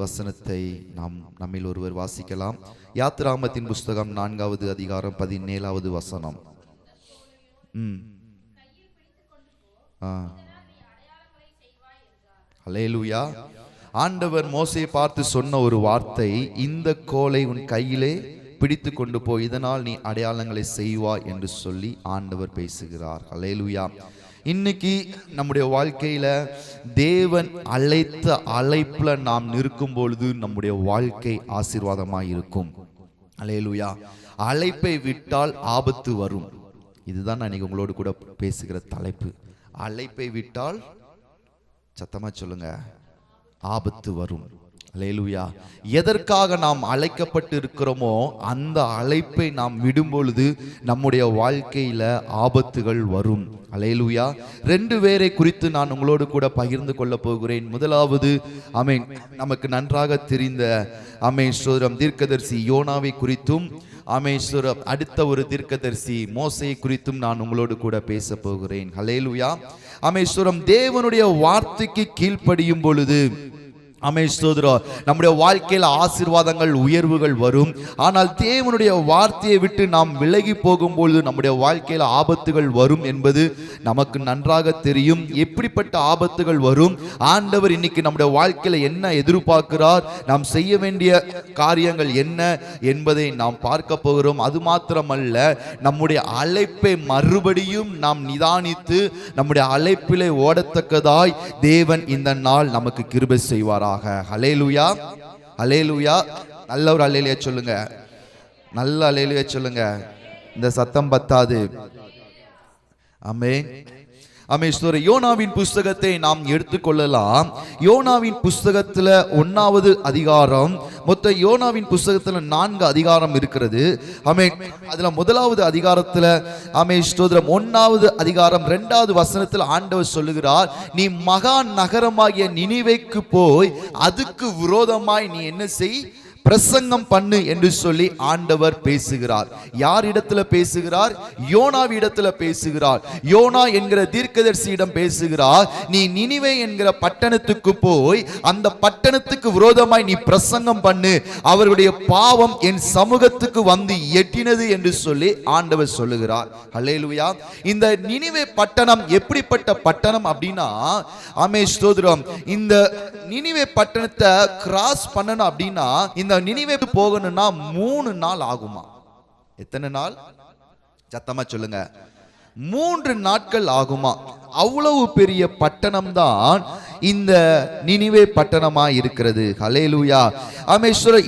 வசனத்தை நம்மில் ஒருவர் வாசிக்கலாம். யாத்திராகமத்தின் புஸ்தகம் 4வது அதிகாரம் 17வது வசனம். அல்லேலூயா. ஆண்டவர் மோசேயை பார்த்து சொன்ன ஒரு வார்த்தை, இந்த கோலை உன் கையிலே பிடித்து கொண்டு போய் இதனால் நீ அடையாளங்களை செய்வாய் என்று சொல்லி ஆண்டவர் பேசுகிறார். அல்லேலூயா. இன்னைக்கு நம்முடைய வாழ்க்கையில தேவன் அழைத்த அழைப்புல நாம் நிற்கும் பொழுது நம்முடைய வாழ்க்கை ஆசீர்வாதமாய் இருக்கும். அல்லேலூயா. அழைப்பை விட்டால் ஆபத்து வரும். இதுதான் நான் இன்னைக்கு உங்களோடு கூட பேசுகிற தலைப்பு. அழைப்பை விட்டால், சத்தமா சொல்லுங்க, ஆபத்து வரும். அல்லேலூயா. எதற்காக நாம் அழைக்கப்பட்டு இருக்கிறோமோ அந்த அழைப்பை நாம் விடும் பொழுது நம்முடைய வாழ்க்கையில ஆபத்துகள் வரும். அல்லேலூயா. 2 பேரை குறித்து நான் உங்களோடு கூட பகிர்ந்து கொள்ள போகிறேன். முதலாவது நமக்கு நன்றாக தெரிந்த ஸ்தோத்திரம் தீர்க்கதரிசி யோனாவை குறித்தும் ஸ்தோத்திரம் அடுத்த ஒரு தீர்க்கதரிசி மோசேயை குறித்தும் நான் உங்களோடு கூட பேச போகிறேன். அல்லேலூயா. ஸ்தோத்திரம் தேவனுடைய வார்த்தைக்கு கீழ்ப்படியும் பொழுது ஸ்தோத்திரம் நம்முடைய வாழ்க்கையில் ஆசீர்வாதங்கள் உயர்வுகள் வரும். ஆனால் தேவனுடைய வார்த்தையை விட்டு நாம் விலகி போகும்பொழுது நம்முடைய வாழ்க்கையில் ஆபத்துகள் வரும் என்பது நமக்கு நன்றாக தெரியும். எப்படிப்பட்ட ஆபத்துகள் வரும், ஆண்டவர் இன்னைக்கு நம்முடைய வாழ்க்கையில என்ன எதிர்பார்க்கிறார், நாம் செய்ய வேண்டிய காரியங்கள் என்ன என்பதை நாம் பார்க்க போகிறோம். அது மாத்திரமல்ல, நம்முடைய அழைப்பை மறுபடியும் நாம் நிதானித்து நம்முடைய அழைப்பிலே ஓடத்தக்கதாய் தேவன் இந்த நாள் நமக்கு கிருபை செய்வாரா. ஹல்லேலூயா. ஹல்லேலூயா. நல்ல ஒரு ஹல்லேலூயா சொல்லுங்க. நல்ல ஹல்லேலூயா சொல்லுங்க. இந்த சத்தம் பத்தாது. ஆமென். யோனாவின் புஸ்தகத்தை நாம் எடுத்துக்கொள்ளலாம். யோனாவின் புஸ்தகத்துல 1வது அதிகாரம், மொத்த யோனாவின் புஸ்தகத்துல 4 அதிகாரம் இருக்கிறது. அதுல 1வது அதிகாரத்துல 1வது அதிகாரம் 2வது வசனத்தில் ஆண்டவர் சொல்லுகிறார், நீ மகா நகரமாகிய நினிவேக்கு போய் அதுக்கு விரோதமாய் நீ என்ன செய், பிரசங்கம் பண்ணு என்று சொல்லி ஆண்டவர் பேசுகிறார். யார் இடத்துல பேசுகிறார்? யோனாவி இடத்துல பேசுகிறார். யோனா என்கிற தீர்க்கதரிசியிடம் பேசுகிறார், நீ நினிவே என்கிற பட்டணத்துக்கு போய் அந்த பட்டணத்துக்கு விரோதமாய் நீ பிரசங்கம் பண்ணு, அவர்களுடைய பாவம் என் சமூகத்துக்கு வந்து எட்டினது என்று சொல்லி ஆண்டவர் சொல்லுகிறார். அல்லேலூயா. இந்த நினிவே பட்டணம் எப்படிப்பட்ட பட்டணம் அப்படின்னா, ஸ்தோத்திரம், இந்த நினிவே பட்டணத்தை கிராஸ் பண்ணணும் அப்படின்னா, இந்த நினிவே போகணும்னா 3 நாள் ஆகுமா? எத்தனை நாள்? சத்தமா சொல்லுங்க. 3 நாட்கள் ஆகுமா? அவ்வளவு பெரிய பட்டணம் தான் இந்த நினிவே பட்டணமா இருக்கிறது. ஹல்லேலூயா.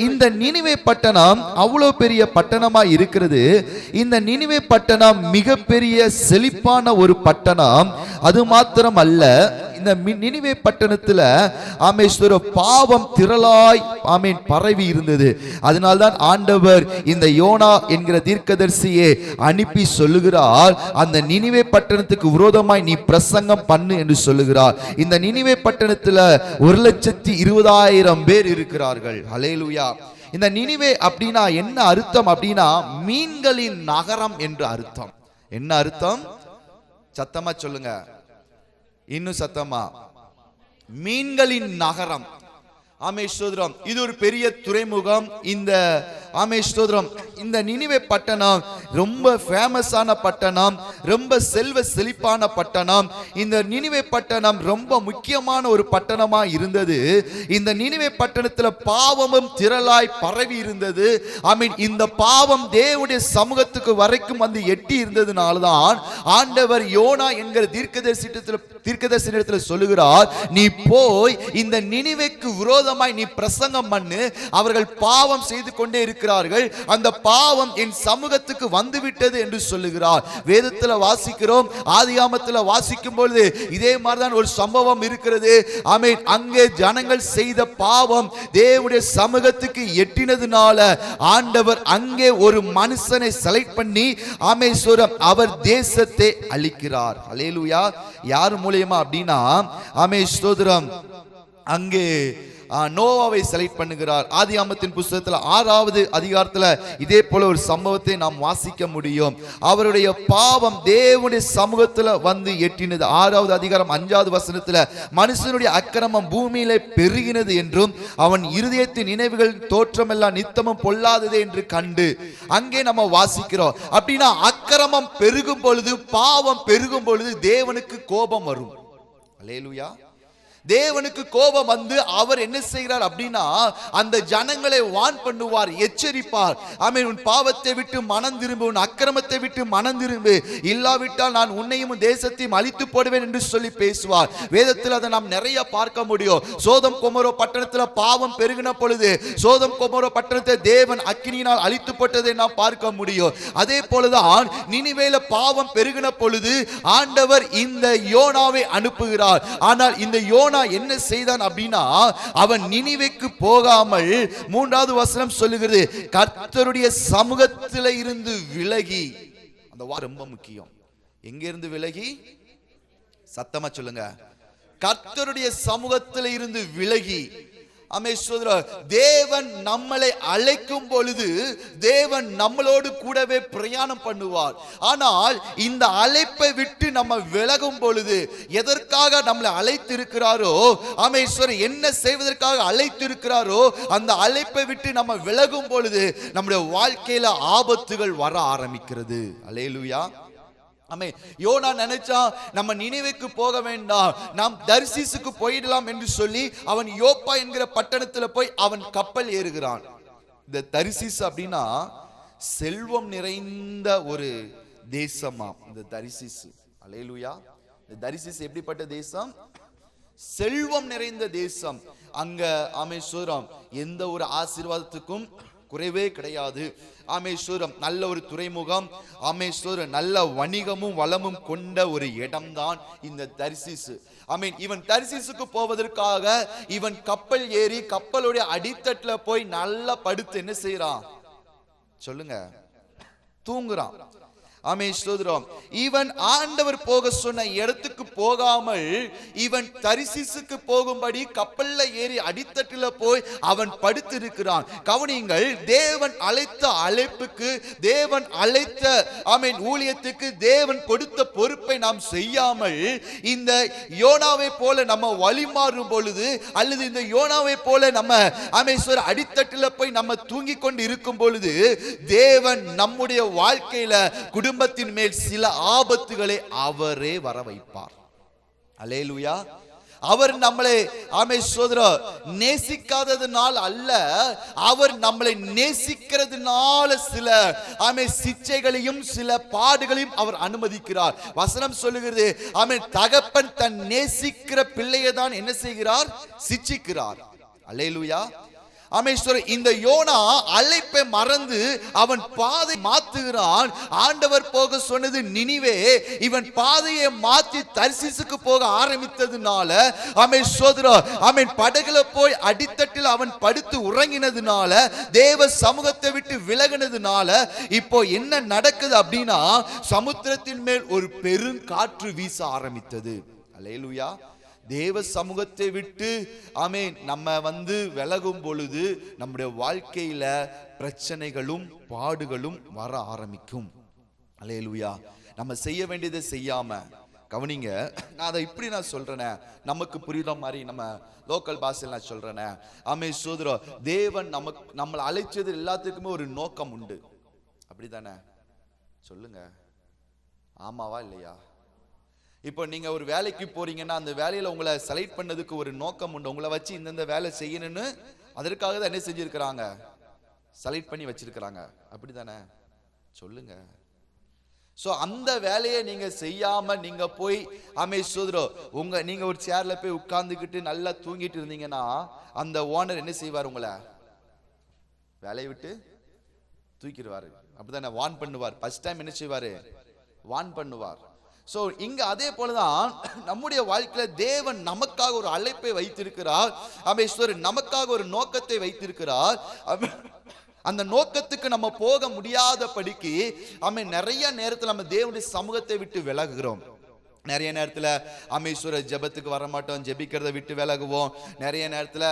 இந்த நினிவே பட்டணம் அவ்வளவு பெரிய பட்டணமா இருக்கிறது. இந்த நினிவே பட்டணம் மிகப்பெரிய செழிப்பான ஒரு பட்டணம். அது மாத்திரம் அல்ல, இந்த நினிவே பட்டணத்துல பாவம் திரளாய் பரவி இருந்தது. அதனால்தான் ஆண்டவர் இந்த யோனா என்கிற தீர்க்கதரிசியை அனுப்பி சொல்லுகிறார், அந்த நினிவே பட்டணத்துக்கு விரோதமாய் நீ பிரசங்கம் பண்ணு என்று சொல்லுகிறார். இந்த நினிவே பட்டணத்துல 1,20,000 பேர் இருக்கிறார்கள். ஹல்லேலூயா. இந்த நினிவே அப்படின்னா என்ன அர்த்தம் அப்படின்னா, மீன்களின் நகரம் என்று அர்த்தம். என்ன அர்த்தம்? சத்தமா சொல்லுங்க. இன்னும் சத்தமா. மீன்களின் நகரம். ஸ்தோத்திரம். இது ஒரு பெரிய துறைமுகம். இந்த ஸ்தோத்திரம், இந்த நினிவே பட்டணம் ரொம்ப ஃபேமஸான பட்டணம், ரொம்ப செல்வ செழிப்பான பட்டணம். இந்த நினிவே பட்டணம் ரொம்ப முக்கியமான ஒரு பட்டணமா இருந்தது. இந்த நினிவே பட்டணத்துல பாவமும் திரளாய் பரவி இருந்தது. இந்த பாவம் தேவனுடைய சமூகத்துக்கு வரைக்கும் வந்து எட்டி இருந்ததுனால்தான் ஆண்டவர் யோனா என்கிற தீர்க்கதரிசியிடத்துல சொல்லுகிறார், நீ போய் இந்த நினிவேக்கு விரோதமாய் நீ பிரசங்கம் பண்ணு, அவர்கள் பாவம் செய்து கொண்டே இருக்கிறார்கள், அந்த பாவம் என் சமூகத்துக்கு வந்துவிட்டது என்று சொல்லுகிறார். வேதத்தில் வாசிக்கிறோம், ஆதியாகமத்தில் வாசிக்கும் பொழுது இதே மாதிரிதான் ஒரு சம்பவம் இருக்கிறது. அங்கே ஜனங்கள் செய்த பாவம் தேவனுடைய சமூகத்துக்கு எட்டினதுனால ஆண்டவர் அங்கே ஒரு மனுஷனை செலக்ட் பண்ணி அவர் தேசத்தை அழிக்கிறார். அல்லேலூயா. யார் மூலமா அப்படின்னா, ஸ்தோத்திரம், அங்கே நோவாவை செலக்ட் பண்ணுகிறார். ஆதியாகமத்தின் புத்தகத்துல 6வது அதிகாரத்துல இதே போல ஒரு சம்பவத்தை நாம் வாசிக்க முடியும். அவருடைய பாவம் தேவனுடைய சமூகத்துல வந்து எட்டினது. 6வது அதிகாரம் 5வது வசனத்துல மனுஷனுடைய அக்கிரமம் பூமியிலே பெருகினது என்றும் அவன் இருதயத்தின் நினைவுகள் தோற்றமெல்லாம் நித்தமும் பொல்லாததே என்று கண்டு, அங்கே நம்ம வாசிக்கிறோம். அப்படின்னா அக்கிரமம் பெருகும் பொழுது, பாவம் பெருகும் பொழுது தேவனுக்கு கோபம் வரும். அல்லேலூயா. தேவனுக்கு கோபம் வந்து அவர் என்ன செய்கிறார் அப்படின்னா அந்த ஜனங்களை வான் பண்ணுவார், எச்சரிப்பார். ஆமென். உன் பாவத்தை விட்டு மனம் திரும்பு, உன் அக்கிரமத்தை விட்டு மனம் திரும்பு, இல்லாவிட்டால் நான் உன்னையும் தேசத்தையும் அழித்து போடுவேன் என்று சொல்லி பேசுவார். வேதத்தில் அதை நாம் நிறைய பார்க்க முடியும். சோதம் கொமோரா பட்டணத்தில் பாவம் பெருகின பொழுது சோதம் கொமோரா பட்டணத்தை தேவன் அக்கினியினால் அழித்து போட்டதை நாம் பார்க்க முடியும். அதே போலதான் நினிவேல பாவம் பெருகின பொழுது ஆண்டவர் இந்த யோனாவை அனுப்புகிறார். ஆனால் இந்த யோனா என்ன செய்தான் அப்படின்னா அவன் நினிவேக்கு போகாமல் 3வது வசனம் சொல்லுகிறது, கர்த்தருடைய சமூகத்தில் இருந்து விலகி. அந்த வார்த்தை ரொம்ப முக்கியம். எங்க இருந்து விலகி? சத்தமா சொல்லுங்க. கர்த்தருடைய சமூகத்தில் இருந்து விலகி. தேவன் நம்மளை அழைக்கும் பொழுது தேவன் நம்மளோடு கூடவே பிரயாணம் பண்ணுவார். ஆனால் இந்த அழைப்பை விட்டு நம்ம விலகும் பொழுது, எதற்காக நம்மளை அழைத்திருக்கிறாரோ, ஆமென், என்ன செய்வதற்காக அழைத்திருக்கிறாரோ அந்த அழைப்பை விட்டு நம்ம விலகும் பொழுது நம்முடைய வாழ்க்கையில ஆபத்துகள் வர ஆரம்பிக்கிறது. அல்லேலூயா. ஆமென். யோனா நினைச்சா நம்ம நினிவேக்கு போக வேண்டாம், நாம் தர்சீசுக்கு போயிடலாம் என்று சொல்லி அவன் யோப்பா என்கிற பட்டணத்துல போய் அவன் கப்பல் ஏறுகிறான். இந்த தர்சீஸ் அப்படின்னா செல்வம் நிறைந்த ஒரு தேசமா இந்த தர்சீஸ். அல்லேலூயா. இந்த தர்சீஸ் எப்படிப்பட்ட தேசம்? செல்வம் நிறைந்த தேசம். அங்க ஆமென், எந்த ஒரு ஆசீர்வாதத்துக்கும் குறைவே கிடையாது. ஆமென். நல்ல ஒரு துறைமுகம், ஆமென், நல்ல வணிகமும் வளமும் கொண்ட ஒரு இடம்தான் இந்த தர்சீஸ். ஆமென். இவன் தர்சீசுக்கு போவதற்காக இவன் கப்பல் ஏறி கப்பலுடைய அடித்தட்டுல போய் நல்லா படுத்து என்ன செய்யறான் சொல்லுங்க? தூங்குறான். ஆமென். ஸ்தோத்திரம். இவன் ஆண்டவர் போக சொன்ன இடத்துக்கு போகாமல் இவன் தர்சீசுக்கு போகும்படி கப்பல்ல ஏறி அடித்தட்டில போய் அவன் படுத்திருக்கிறான். கவனியுங்கள், தேவன் அழைத்த அழைப்புக்கு, தேவன் அழைத்த ஆமென் ஊழியத்துக்கு தேவன் கொடுத்த பொறுப்பை நாம் செய்யாமல் இந்த யோனாவை போல நம்ம வழிமாறும் பொழுது, அல்லது இந்த யோனாவை போல நம்ம ஆமென் அடித்தட்டில போய் நம்ம தூங்கி கொண்டு இருக்கும் பொழுது தேவன் நம்முடைய வாழ்க்கையில குடும்பத்தின் மேல் சில ஆபத்துகளை அவரே வர வைப்பார். அல்லேலூயா. அவர் நம்மளை ஆமென் நேசிக்காததுனால் அல்ல, அவர் நம்மளை நேசிக்கிறதுனால சில ஆமென் சிச்சைகளையும் சில பாடுகளையும் அவர் அனுமதிக்கிறார். வசனம் சொல்லுகிறது, ஆமென், தகப்பன் தன் நேசிக்கிற பிள்ளையை தான் என்ன செய்கிறார்? சிச்சிக்கிறார். அல்லேலூயா. ஆமென். இந்த யோனா அழைப்பை மறந்து அவன் பாதை மாத்துகிறான். ஆண்டவர் போக சொன்னது நினிவே, இவன் பாதையை மாற்றி தர்சீசுக்கு போக ஆரம்பித்ததுனால ஆமென் ஆமென் படகுல போய் அடித்தட்டில் அவன் படுத்து உறங்கினதுனால, தேவ சமூகத்தை விட்டு விலகினதுனால இப்போ என்ன நடக்குது அப்படின்னா சமுத்திரத்தின் மேல் ஒரு பெருங்காற்று வீச ஆரம்பித்தது. அல்லேலூயா. தேவ சமூகத்தை விட்டு ஆமென் நம்ம விலகும் பொழுது நம்முடைய வாழ்க்கையில பிரச்சனைகளும் பாடுகளும் வர ஆரம்பிக்கும். அல்லேலூயா. நம்ம செய்ய வேண்டியதை செய்யாம, கவனிங்க, நான் அதை இப்படி நான் சொல்றேனே, நமக்கு புரியுற மாதிரி நம்ம லோக்கல் பாஷையில் நான் சொல்றேனே, ஆமென் சோதரோ, தேவன் நம்மளை அழைச்சது எல்லாத்துக்குமே ஒரு நோக்கம் உண்டு. அப்படித்தானே? சொல்லுங்க, ஆமாவா இல்லையா? இப்போ நீங்க ஒரு வேலைக்கு போறீங்கன்னா அந்த வேலையில உங்களை செலக்ட் பண்ணதுக்கு ஒரு நோக்கம் உண்டு. உங்களை வச்சு இந்த வேலை செய்யணும்னு அதற்காக தான் என்ன செஞ்சிருக்கிறாங்க? செலக்ட் பண்ணி வச்சிருக்கிறாங்க. அப்படித்தானே? சொல்லுங்க. சோ அந்த வேலையை நீங்க செய்யாம நீங்க போய் ஆமென் சோதரோ நீங்க ஒரு சேர்ல போய் உட்கார்ந்துக்கிட்டு நல்லா தூங்கிட்டு இருந்தீங்கன்னா அந்த ஓனர் என்ன செய்வார்? உங்களை வேலையை விட்டு தூக்கிடுவாரு. அப்படித்தானே? வான் பண்ணுவார். ஃபர்ஸ்ட் டைம் என்ன செய்வாரு? வான் பண்ணுவார். சோ இங்க அதே போலதான் நம்முடைய வாழ்க்கையில தேவன் நமக்காக ஒரு அழைப்பை வைத்திருக்கிறார். ஆமென். நமக்காக ஒரு நோக்கத்தை வைத்திருக்கிறார். அந்த நோக்கத்துக்கு நம்ம போக முடியாத படிக்கு ஆமென் நிறைய நேரத்தில் நம்ம தேவனுடைய சமூகத்தை விட்டு விலகுகிறோம். நிறைய நேரத்தில் அமேஸ்வர ஜெபத்துக்கு வரமாட்டோம், ஜெபிக்கிறத விட்டு விலகுவோம். நிறைய நேரத்தில்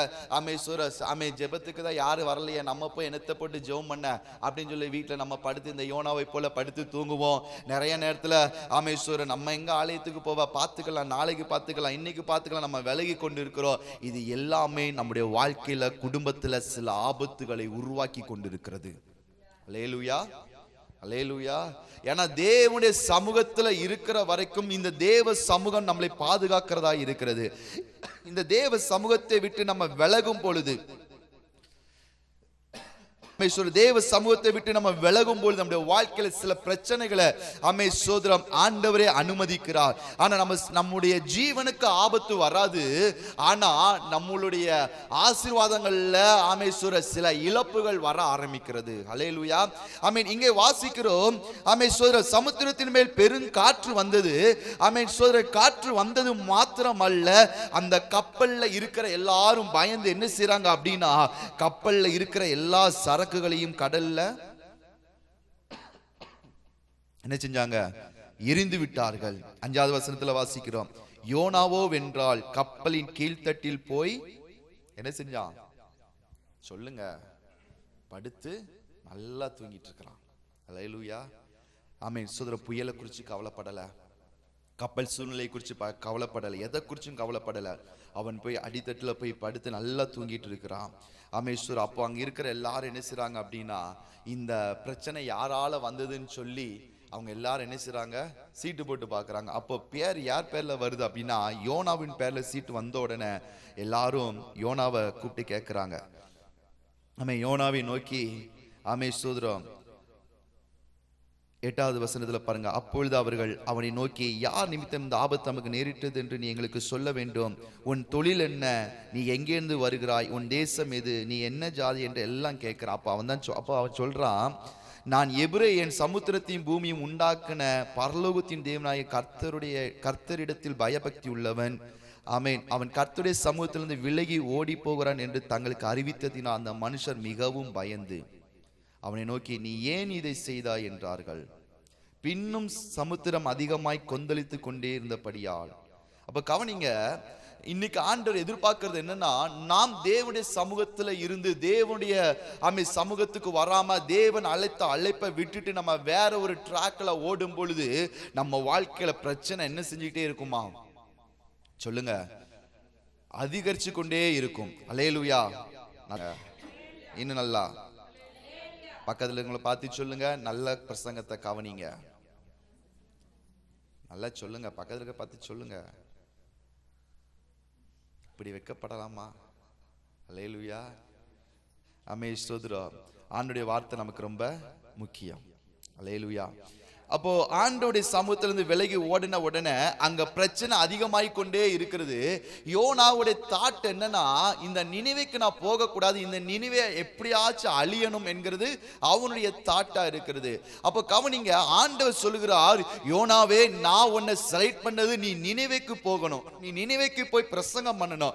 ஜெபத்துக்கு தான் யாரும் வரலையே, நம்ம போய் என்னத்தை போட்டு ஜெபம் பண்ண அப்படின்னு சொல்லி வீட்டில் நம்ம படுத்து இந்த யோனாவை போல படுத்து தூங்குவோம். நிறைய நேரத்தில் அமேஸ்வரர் நம்ம எங்கே ஆலயத்துக்கு போவா, பார்த்துக்கலாம், நாளைக்கு பார்த்துக்கலாம், இன்னைக்கு பார்த்துக்கலாம், நம்ம விலகி கொண்டு இருக்கிறோம். இது எல்லாமே நம்முடைய வாழ்க்கையில் குடும்பத்தில் சில ஆபத்துகளை உருவாக்கி கொண்டிருக்கிறது. அல்லேலூயா, அல்லேலூயா. ஏன்னா தேவனுடைய சமூகத்துல இருக்கிற வரைக்கும் இந்த தேவ சமூகம் நம்மளை பாதுகாக்கிறதா இருக்கிறது. இந்த தேவ சமூகத்தை விட்டு நம்ம விலகும் பொழுது, தேவ சமூகத்தை விட்டு நம்ம விலகும் பொழுது நம்முடைய வாழ்க்கையில சில பிரச்சனைகளை சோதரம் ஆண்டவரே அனுமதிக்கிறார். ஆனா நம்முடைய ஜீவனுக்கு ஆபத்து வராது, ஆனா நம்மளுடைய ஆசீர்வாதங்கள்ல சில இழப்புகள் வர ஆரம்பிக்கிறது. ஹல்லேலூயா. இங்கே வாசிக்கிறோம், சமுத்திரத்தின் மேல் பெருங்காற்று வந்தது. காற்று வந்தது மாத்திரமல்ல, அந்த கப்பல்ல இருக்கிற எல்லாரும் பயந்து என்ன செய்றாங்க அப்படின்னா, கப்பல்ல இருக்கிற எல்லா சரக்குகளையும் கடல்ல என்ன செஞ்சாங்க, எரிந்து விட்டார்கள். 5வது வசனத்துல வாசிக்கிறோம், யோனாவோ வென்றால் கப்பலின் கீழ்த்தட்டில் போய் என்ன செஞ்சான் சொல்லுங்க, படுத்து நல்லா தூங்கிட்டு இருக்கிறான். அல்லேலூயா. சோதர புயலை குறித்து கவலைப்படல, கப்பல் சூழ்நிலை குறித்து கவலைப்படலை, எதை குறிச்சும் கவலைப்படலை. அவன் போய் அடித்தட்டில் போய் படுத்து நல்லா தூங்கிட்டு இருக்கிறான். அப்போ அங்கே இருக்கிற எல்லாரும் என்ன செய்றாங்க அப்படின்னா, இந்த பிரச்சனை யாரால வந்ததுன்னு சொல்லி அவங்க எல்லாரும் என்ன செய்றாங்க, சீட்டு போட்டு பார்க்குறாங்க. அப்போ பேர் யார் பேர்ல வருது அப்படின்னா, யோனாவின் பேர்ல சீட்டு வந்த உடனே எல்லாரும் யோனாவை கூப்பிட்டு கேட்குறாங்க. யோனாவை நோக்கி சோதரம் 8வது வசனத்துல பாருங்க, அப்பொழுது அவர்கள் அவனை நோக்கி, யார் நிமித்தம் இந்த ஆபத்து நமக்கு நேரிட்டது என்று நீ எங்களுக்கு சொல்ல வேண்டும். உன் தொழில் என்ன, நீ எங்கேருந்து வருகிறாய், உன் தேசம் எது, நீ என்ன ஜாதி என்று எல்லாம் கேட்கிறான். அப்போ அவன் சொல்றான், நான் எபிரேயன், சமுத்திரத்தையும் பூமியும் உண்டாக்கின பரலோகத்தின் தேவனாய கர்த்தரிடத்தில் பயபக்தி உள்ளவன். அவன் கர்த்தருடைய சமூகத்திலிருந்து விலகி ஓடி போகிறான் என்று தங்களுக்கு அறிவித்ததினால் அந்த மனுஷர் மிகவும் பயந்து அவனை நோக்கி, நீ ஏன் இதை செய்தாய் என்றார்கள். பின்னும் சமுத்திரம் அதிகமாய் கொந்தளித்து கொண்டே இருந்தபடியால். அப்ப கவனிங்க, இன்னைக்கு ஆண்டவர் எதிர்பார்க்கிறது என்னன்னா, நாம் தேவனுடைய சமூகத்துல இருந்து தேவனுடைய சமூகத்துக்கு வராம தேவன் அழைத்த அழைப்பை விட்டுட்டு நம்ம வேற ஒரு ட்ராக்ல ஓடும் பொழுது நம்ம வாழ்க்கையில பிரச்சனை என்ன செஞ்சுக்கிட்டே இருக்குமா சொல்லுங்க, அதிகரிச்சு கொண்டே இருக்கும். அல்லேலூயா. இன்னும் நல்லா பக்கத்துல உங்களை பார்த்து சொல்லுங்க, நல்ல பிரசங்கத்தை கவனிங்க. நல்லா சொல்லுங்க, பக்கத்துல பார்த்து சொல்லுங்க, இப்படி வைக்கப்படலாமா? அல்லேலூயா. ஸ்தோத்திரம். ஆண்டவருடைய வார்த்தை நமக்கு ரொம்ப முக்கியம். அல்லேலூயா. அப்போ ஆண்டவருடைய சமூகத்திலிருந்து விலகி ஓடின உடனே அங்க பிரச்சனை அதிகமாய் கொண்டே இருக்கிறது. யோனாவுடைய தாட் என்னன்னா, இந்த நினைவுக்கு நான் போக கூடாது, இந்த நினைவை எப்படியாச்சும் அழியணும் என்கிறது அவனுடைய தாட்டா இருக்கிறது. அப்போ கவனிங்க, ஆண்டவர் சொல்லுகிறார், யோனாவே நான் உன்னை செலக்ட் பண்ணது நீ நினைவுக்கு போகணும், நீ நினைவுக்கு போய் பிரசங்கம் பண்ணணும்.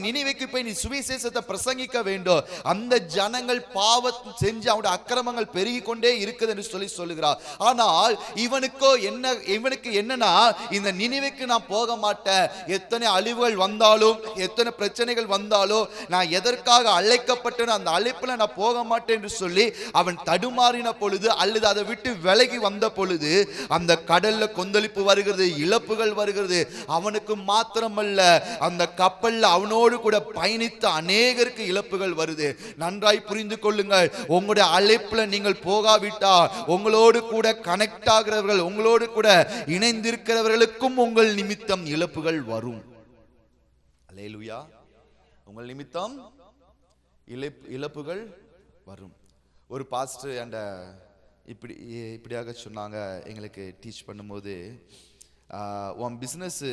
நினைவுக்கு போய் நீ சுவிசேஷத்தை பிரசங்கிக்க வேண்டும். அந்த ஜனங்கள் பாவம் செஞ்சு அவனுடைய அக்கிரமங்கள் பெருகி கொண்டே இருக்குது என்று சொல்லுகிறார். ஆனால் இவனுக்கு என்னன்னா, இந்த நினைவுக்கு நான் போக மாட்டேன். எத்தனை அழிவுகள் வந்தாலும், எத்தனை பிரச்சனைகள் வந்தாலும், நான் எதற்காக அழைக்கப்பட்டேன் அந்த அழைப்புல நான் போக மாட்டேன் என்று சொல்லி அவன் தடுமாறின பொழுது, அல்லது அதை விட்டு விலகி வந்த பொழுது அந்த கடல்ல கொந்தளிப்பு வருகிறது, இழப்புகள் வருகிறது. அவனுக்கு மாத்திரமல்ல, அந்த கப்பல்ல அவனோடு கூட பயணித்த அநேகருக்கு இழப்புகள் வருது. நன்றாய் புரிந்து கொள்ளுங்கள், உங்களுடைய அழைப்புல நீங்கள் போகாவிட்டால் உங்களோடு கூட கனெக்ட் ஆகிறவர்கள், உங்களோடு கூட இணைந்திருக்கிறவர்களுக்கும் உங்கள் நிமித்தம் இழப்புகள் வரும். அல்லேலூயா. உங்கள் நிமித்தம் இழப்புகள் வரும். ஒரு பாஸ்டர் இப்படியாக சொன்னாங்க எங்களுக்கு டீச் பண்ணும்போது, உன் பிசினஸ்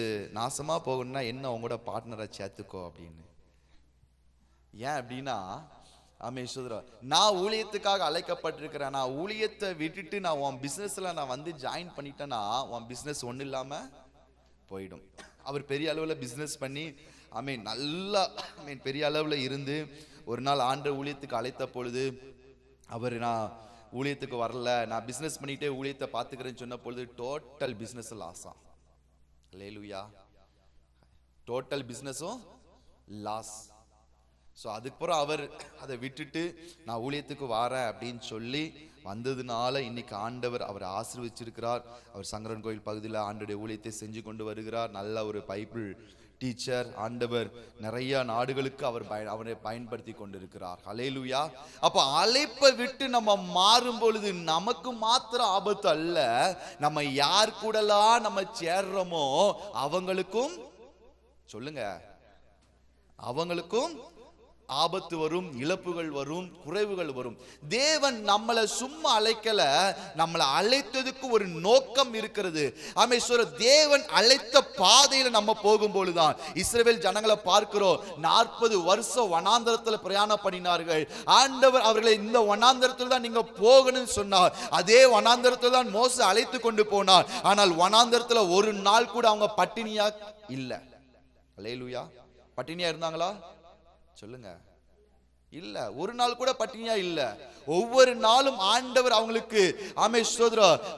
நாசமா போகணும்னா என்ன, உங்களோட பார்ட்னரை சேர்த்துக்கோ அப்படின்னு. ஏன் அப்படின்னா, நான் ஊழியத்துக்காக அழைக்கப்பட்டிருக்கிறேன், நான் ஊழியத்தை விட்டுட்டு நான் உன் பிசினஸ்ல நான் வந்து ஜாயின் பண்ணிட்டேன்னா உன் பிசினஸ் ஒன்றும் இல்லாம போயிடும். அவர் பெரிய அளவுல பிசினஸ் பண்ணி நல்லா பெரிய அளவுல இருந்து ஒரு நாள் ஆண்டவர் ஊழியத்துக்கு அழைத்த பொழுது அவர், நான் ஊழியத்துக்கு வரல, நான் பிசினஸ் பண்ணிட்டே ஊழியத்தை பார்த்துக்கிறேன்னு சொன்ன பொழுது டோட்டல் பிசினஸ் லாஸா. அல்லேலூயா. டோட்டல் பிசினஸும் லாஸ். ஸோ அதுக்கப்புறம் அவர் அதை விட்டுட்டு நான் ஊழியத்துக்கு வாரேன் அப்படின்னு சொல்லி வந்ததுனால இன்னைக்கு ஆண்டவர் அவரை ஆசீர்வதிச்சிருக்கிறார். அவர் சங்கரன் கோயில் பகுதியில் ஆண்டவருடைய ஊழியத்தை செஞ்சு கொண்டு வருகிறார். நல்ல ஒரு பைபிள் டீச்சர். ஆண்டவர் நிறைய நாடுகளுக்கு அவரை பயன்படுத்தி கொண்டிருக்கிறார். ஹல்லேலூயா. அப்ப அழைப்பை விட்டு நம்ம மாறும் பொழுது நமக்கு மாத்திரம் ஆபத்து அல்ல, நம்ம யார் கூடலாம் நம்ம சேர்றோமோ அவங்களுக்கும், சொல்லுங்க, அவங்களுக்கும் ஆபத்து வரும், இழப்புகள் வரும், குறைவுகள் வரும். தேவன் நம்மளை சும்மா அழைக்கல, நம்மளை அழைத்ததுக்கு ஒரு நோக்கம் இருக்கிறது. ஆமென். தேவன் அழைத்த பாதையில நம்ம போகும்பொழுதுதான் இஸ்ரவேல் ஜனங்களை பார்க்கிறோம். 40 வருஷம் வனாந்தரத்தில் பிரயாணம் பண்ணினார்கள். ஆண்டவர் அவர்களை இந்த வனாந்தரத்தில் தான் நீங்க போகணும்னு சொன்னார். அதே வனாந்தரத்தில் தான் மோசே அழைத்து கொண்டு போனார். ஆனால் வனாந்தரத்தில் ஒரு நாள் கூட அவங்க பட்டினியா இல்ல. அல்லேலூயா. பட்டினியா இருந்தாங்களா? சொல்லுங்க. இல்ல, ஒரு நாள் கூட பட்டினியா இல்ல. ஒவ்வொரு நாளும் ஆண்டவர் அவங்களுக்கு